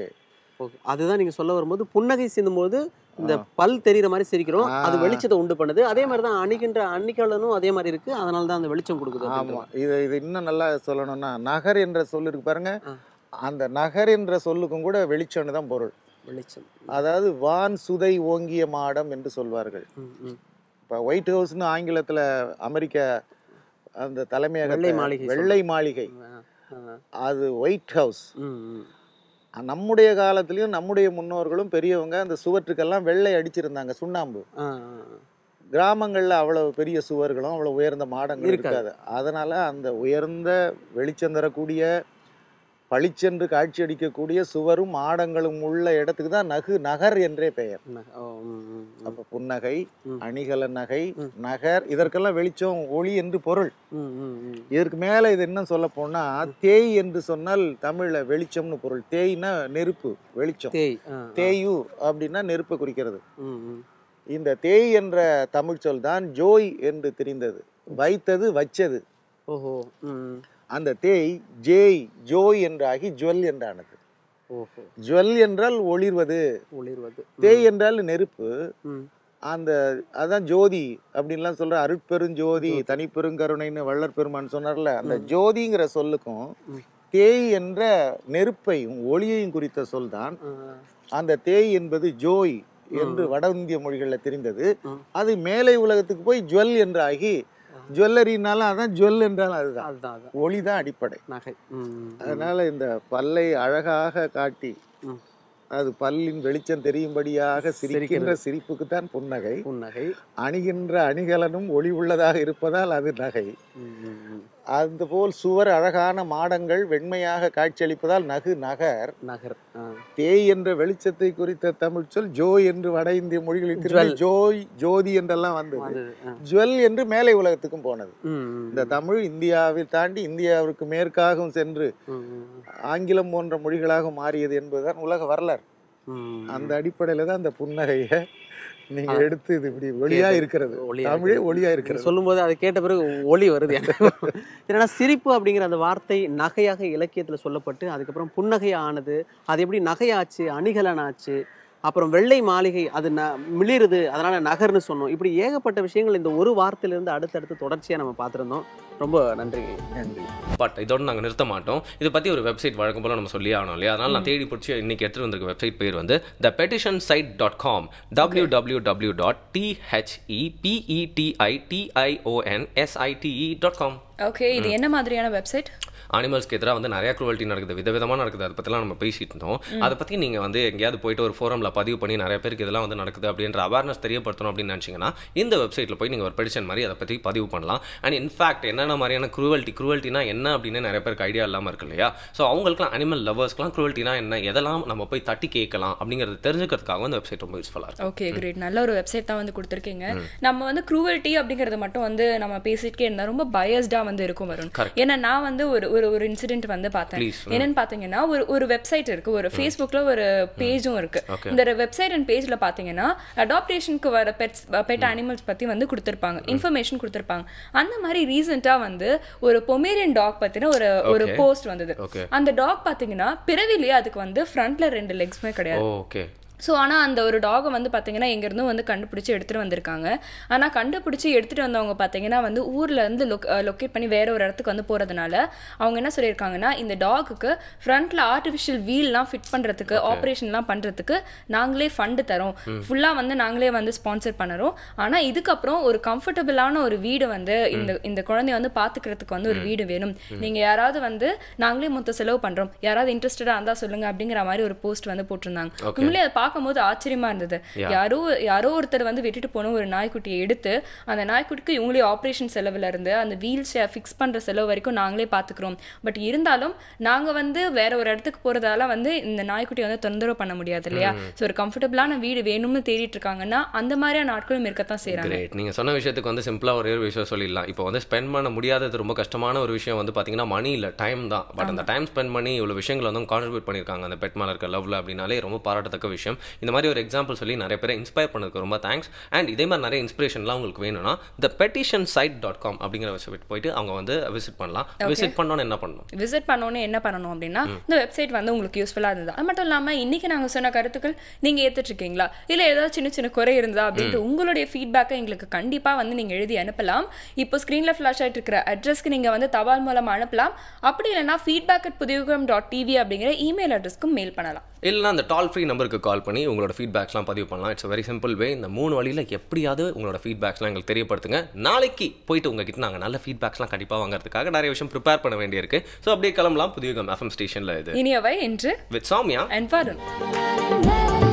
அதுதான் நீங்க சொல்ல வரும்போது புன்னகை செய்யும் போது இந்த பல் தெரிகிற மாதிரி சிரிக்கிறோம், அது வெளிச்சத்தை உண்டு பண்ணுது. அதே மாதிரி தான் அணிகின்ற அணிகலனும் அதே மாதிரி இருக்கு, அதனால தான் அந்த வெளிச்சம் கொடுக்குது. ஆமா, இது இன்னும் நல்லா சொல்லணும்னா நகர் என்ற சொல் இருக்கு பாருங்க, அந்த நகர் என்ற சொல்லுக்கும் கூட வெளிச்சம்னு தான் பொருள். வெளிச்சம் அதாவது வான் சுதை ஓங்கிய மாடம் என்று சொல்வார்கள். இப்போ ஒயிட் ஹவுஸ்னு ஆங்கிலத்தில் அமெரிக்க அந்த தலைமையக வெள்ளை மாளிகை, அது ஒயிட் ஹவுஸ். நம்முடைய காலத்திலயும் நம்முடைய முன்னோர்களும் பெரியவங்க அந்த சுவற்றுக்கெல்லாம் வெள்ளை அடிச்சிருந்தாங்க, சுண்ணாம்பு. கிராமங்கள்ல அவ்வளவு பெரிய சுவர்களும் அவ்வளவு உயர்ந்த மாடங்களும் இருக்காது. அதனால அந்த உயர்ந்த வெளிச்சம் தரக்கூடிய பளிச்சென்று காட்சி அடிக்கக்கூடிய சுவரும் மாடங்களும் உள்ள இடத்துக்கு தான் நகர் என்றே பெயர். அப்ப புன்னகை, அணிகல நகை, நகர், இதற்கெல்லாம் வெளிச்சம் ஒளி என்று பொருள். இதற்கு மேல இது என்ன சொல்ல போனா, தேய் என்று சொன்னால் தமிழ்ல வெளிச்சம்னு பொருள். தேய்னா நெருப்பு, வெளிச்சம். தேயு அப்படின்னா நெருப்பை குறிக்கிறது. இந்த தேய் என்ற தமிழ் சொல் தான் ஜோய் என்று தெரிந்தது, வைத்தது, வச்சது. அந்த தேய் ஜேய் ஜோய் என்றாகி ஜுவல் என்றானது. ஜுவல் என்றால் ஒளிர்வது, தேய் என்றால் நெருப்பு. அந்த அதான் ஜோதி அப்படின்லாம் சொல்ற, அருட்பெருஞ்சோதி தனிப்பெருங்கருணைன்னு வள்ளற் பெருமான் சொன்னார்ல, அந்த ஜோதிங்கிற சொல்லுக்கும் தேய் என்ற நெருப்பையும் ஒளியையும் குறித்த சொல் தான். அந்த தேய் என்பது ஜோய் என்று வட இந்திய மொழிகளில் தெரிந்தது. அது மேலை உலகத்துக்கு போய் ஜுவல் என்று ஆகி, ஜுவல்லரினாலும் அதான், ஜுவல் என்றாலும் அதுதான், ஒளிதான் அடிப்படை. அதனால இந்த பல்லை அழகாக காட்டி அது பல்லின் வெளிச்சம் தெரியும்படியாக சிரிக்கின்ற சிரிப்புக்கு தான் புன்னகை. அணிகின்ற அணிகலனும் ஒளி உள்ளதாக இருப்பதால் அது நகை. அந்த போல் சுவர் அழகான மாடங்கள் வெண்மையாக காட்சியளிப்பதால் நகர். தேய் என்ற வெளிச்சத்தை குறித்த தமிழ் சொல் ஜோய் என்று வட இந்திய மொழிகளில் ஜோய் ஜோதி என்றெல்லாம் வந்தது. ஜுவல் என்று மேலை உலகத்துக்கும் போனது. இந்த தமிழ் இந்தியாவை தாண்டி இந்தியாவிற்கு மேற்காகவும் சென்று ஆங்கிலம் போன்ற மொழிகளாக மாறியது என்பதுதான் உலக வரலாறு. அந்த அடிப்படையில தான் அந்த புன்னகையை நீங்க எடுத்து இது இப்படி ஒளியா இருக்கிறது, தமிழே ஒளியா இருக்கிறது சொல்லும் போது அதை கேட்ட பிறகு ஒளி வருது. ஏன்னா சிரிப்பு அப்படிங்கிற அந்த வார்த்தை நகையாக இலக்கியத்துல சொல்லப்பட்டு அதுக்கப்புறம் புன்னகை ஆனது. அது எப்படி நகையாச்சு, அணிகலனாச்சு, அப்புறம் வெள்ளை மாளிகை அது மிளிருது, அதனால நகர்னு சொன்னோம். இப்படி ஏகப்பட்ட விஷயங்கள் இந்த ஒரு வார்த்தையிலிருந்து அடுத்தடுத்து தொடர்ச்சியாக நம்ம பார்த்துருந்தோம். ரொம்ப நன்றி. நன்றி. பட் இதோட நாங்கள் நிறுத்த மாட்டோம். இதை பற்றி ஒரு வெப்சைட் வழக்கம் போல் நம்ம சொல்லி ஆகணும் இல்லையா? அதனால் நான் தேடி பிடிச்சி இன்னைக்கு எடுத்துகிட்டு வந்திருக்க வெப்சைட் பேர் வந்து thepetitionsite.com, www.thepetitionsite.com. ஓகே, இது என்ன மாதிரியான வெப்சைட்? அனிமல்ஸ்க்கு எதிராக வந்து நிறைய க்ரூவல்ட்டி நடக்குது, விதவிதமாக நடக்குது. அதை பற்றிலாம் நம்ம பேசிட்டு இருந்தோம். அதை பற்றி நீங்கள் வந்து எங்கேயாவது போயிட்டு ஒரு ஃபோரமில் பதிவு பண்ணி நிறைய பேருக்கு இதெல்லாம் வந்து நடக்குது அப்படின்ற அவேர்னஸ் தெரியப்படுத்தணும் அப்படின்னு நினச்சிங்கன்னா இந்த வெப்சைட்டில் போய் நீங்கள் ஒரு பெடிஷன் மாதிரி அதை பற்றி பதிவு பண்ணலாம். அண்ட் இன்ஃபேக்ட் என்னென்ன மாதிரியான க்ரூவல்ட்டினா என்ன அப்படின்னு நிறைய பேருக்கு ஐடியா இல்லாமல் இருக்கு இல்லையா? ஸோ அவங்களுக்குலாம் அனிமல் லவர்ஸ்க்குலாம் க்ரூவல்ட்டினா என்ன, எதெல்லாம் நம்ம போய் தட்டி கேட்கலாம் அப்படிங்கிறது தெரிஞ்சுக்கிறதுக்காக இந்த வெப்சைட் ரொம்ப யூஸ்ஃபுல்லாக இருக்கும். Okay, great. நல்ல ஒரு வெப்சைட் தான் வந்து கொடுத்துருக்கீங்க. நம்ம வந்து க்ரூவல்ட்டி அப்படிங்கிறது மட்டும் வந்து நம்ம பேசிட்டே இருந்தால் ரொம்ப பயஸ்டாக வந்து இருக்கும் வரும். ஏன்னா நான் வந்து ஒரு இன்சிடென்ட் வந்து பார்த்தேன். என்னன்னு பாத்தீங்கன்னா ஒரு வெப்சைட் இருக்கு, ஒரு ஃபேஸ்புக்ல ஒரு பேஜும் இருக்கு. இந்த வெப்சைட் அண்ட் பேஜ்ல பாத்தீங்கன்னா அடாப்டேஷனுக்கு வர பெட் அனிமல்ஸ் பத்தி வந்து கொடுத்திருப்பாங்க, இன்ஃபர்மேஷன் கொடுத்திருப்பாங்க. அந்த மாதிரி ரீசெண்டா வந்து ஒரு பொமேரியன் டாக் பத்தின ஒரு போஸ்ட் வந்தது. அந்த டாக் பாத்தீங்கன்னா பிறவிலேயே அதுக்கு வந்து ஃப்ரண்ட்ல 2 லெக்ஸ்மே கிடையாது. ஸோ ஆனால் அந்த ஒரு டாகை வந்து பார்த்தீங்கன்னா எங்கேருந்தும் வந்து கண்டுபிடிச்சி எடுத்துகிட்டு வந்திருக்காங்க. ஆனால் கண்டுபிடிச்சி எடுத்துகிட்டு வந்தவங்க பார்த்தீங்கன்னா வந்து ஊர்லேருந்து லொக்கேட் பண்ணி வேற ஒரு இடத்துக்கு வந்து போகிறதுனால அவங்க என்ன சொல்லியிருக்காங்கன்னா, இந்த டாகுக்கு ஃப்ரண்ட்டில் ஆர்டிஃபிஷியல் வீல்லாம் ஃபிட் பண்ணுறதுக்கு, ஆப்ரேஷன்லாம் பண்ணுறதுக்கு நாங்களே ஃபண்டு தரோம், ஃபுல்லாக வந்து நாங்களே வந்து ஸ்பான்சர் பண்ணுறோம். ஆனால் இதுக்கப்புறம் ஒரு கம்ஃபர்டபுளான ஒரு வீடு வந்து இந்த குழந்தைய வந்து பார்த்துக்கிறதுக்கு வந்து ஒரு வீடு வேணும், நீங்கள் யாராவது வந்து நாங்களே மொத்த செலவு பண்ணுறோம், யாராவது இன்ட்ரெஸ்டடாக இருந்தால் சொல்லுங்கள் அப்படிங்கிற மாதிரி ஒரு போஸ்ட் வந்து போட்டிருந்தாங்க. உண்மையிலே அதை பார்க்கும்போது ஆச்சரியமா இருந்தது. யாரோ ஒருத்தர் வந்து விட்டுட்டு போன ஒரு நாய்க்குட்டியை எடுத்து அந்த நாய்க்குட்டிக்கு இவங்களே ஆப்ரேஷன் செலவுல இருந்து அந்த வீல் ஃபிக்ஸ் பண்ற செலவு வரைக்கும் நாங்களே பாத்துக்கிறோம். பட் இருந்தாலும் நாங்க வந்து வேற ஒரு இடத்துக்கு போறதால வந்து இந்த நாய்க்குட்டியை வந்து தொந்தரவு பண்ண முடியாது இல்லையா? ஸோ ஒரு கம்ஃபர்டபுளான வீடு வேணும்னு தேடிட்டு இருக்காங்கன்னா அந்த மாதிரியான நாட்களும் இருக்கத்தான் செய்யறாங்க. நீங்க சொன்ன விஷயத்துக்கு வந்து சிம்பிளா ஒரே ஒரு விஷயம் சொல்லிடலாம். இப்போ வந்து ஸ்பெண்ட் பண்ண முடியாதது ரொம்ப கஷ்டமான ஒரு விஷயம் வந்து பாத்தீங்கன்னா மணி இல்ல, டைம் தான். பட் அந்த டைம் ஸ்பெண்ட் பண்ணி இவ்வளவு விஷயங்களை வந்து கான்ட்ரிபியூட் பண்ணிருக்காங்க அந்த பெட் மேல இருக்க லவ்ல அப்படின்னாலே ரொம்ப பாராட்டத்தக்க விஷயம். இந்த மாதிரி ஒரு எக்ஸாம்பிள் சொல்லி நிறைய பேரை இன்ஸ்பயர் பண்ணதுக்கு ரொம்ப தேங்க்ஸ். அண்ட் இதே மாதிரி நிறைய இன்ஸ்பிரேஷன்லாம் உங்களுக்கு வேணும்னா thepetitionsite.com அப்படிங்கிற வெப்சைட் போயிட்டு அவங்க வந்து விசிட் பண்ணலாம். விசிட் பண்ணோன்னு என்ன பண்ணணும்? விசிட் பண்ணோன்னு என்ன பண்ணணும் அப்படின்னா இந்த வெப்சைட் வந்து உங்களுக்கு யூஸ்ஃபுல்லாக இருந்தது. அது மட்டும் இல்லாமல் இன்னைக்கு நாங்கள் சொன்ன கருத்துக்கள் நீங்கள் ஏற்றுட்டு இருக்கீங்களா, இல்லை ஏதாவது சின்ன சின்ன குறை இருந்தா அப்படின்ட்டு உங்களுடைய ஃபீட்பேக்கை எங்களுக்கு கண்டிப்பாக வந்து நீங்கள் எழுதி அனுப்பலாம். இப்போ ஸ்க்ரீனில் ஃப்ளாஷ் ஆகிட்டு இருக்கிற அட்ரஸ்க்கு நீங்கள் வந்து தபால் மூலமாக அனுப்பலாம். அப்படி இல்லைன்னா feedback@pudiyugam.tv அப்படிங்கிற இமெயில் அட்ரஸ்க்கும் மெயில் பண்ணலாம். இல்லைனா அந்த டால் ஃப்ரீ நம்பருக்கு கால் பண்ணி உங்களோட ஃபீட்பேக்ஸ்லாம் பதிவு பண்ணலாம். இட்ஸ் வெரி சிம்பிள் வே. இந்த 3 வழியில் எப்படியாவது உங்களோட ஃபீட்பேக்ஸ்லாம் எங்களுக்கு தெரியப்படுத்துங்க. நாளைக்கு போயிட்டு உங்ககிட்ட நாங்கள் நல்ல ஃபீட்பேக்ஸ்லாம் கண்டிப்பாக வாங்குறதுக்காக நிறைய விஷயம் ப்ரிப்பேர் பண்ண வேண்டியிருக்கு. ஸோ அப்படியே கிளம்பலாம். புதிய FM ஸ்டேஷனில் இது இனியவை என்று வித் சௌமியா அண்ட் வருண்.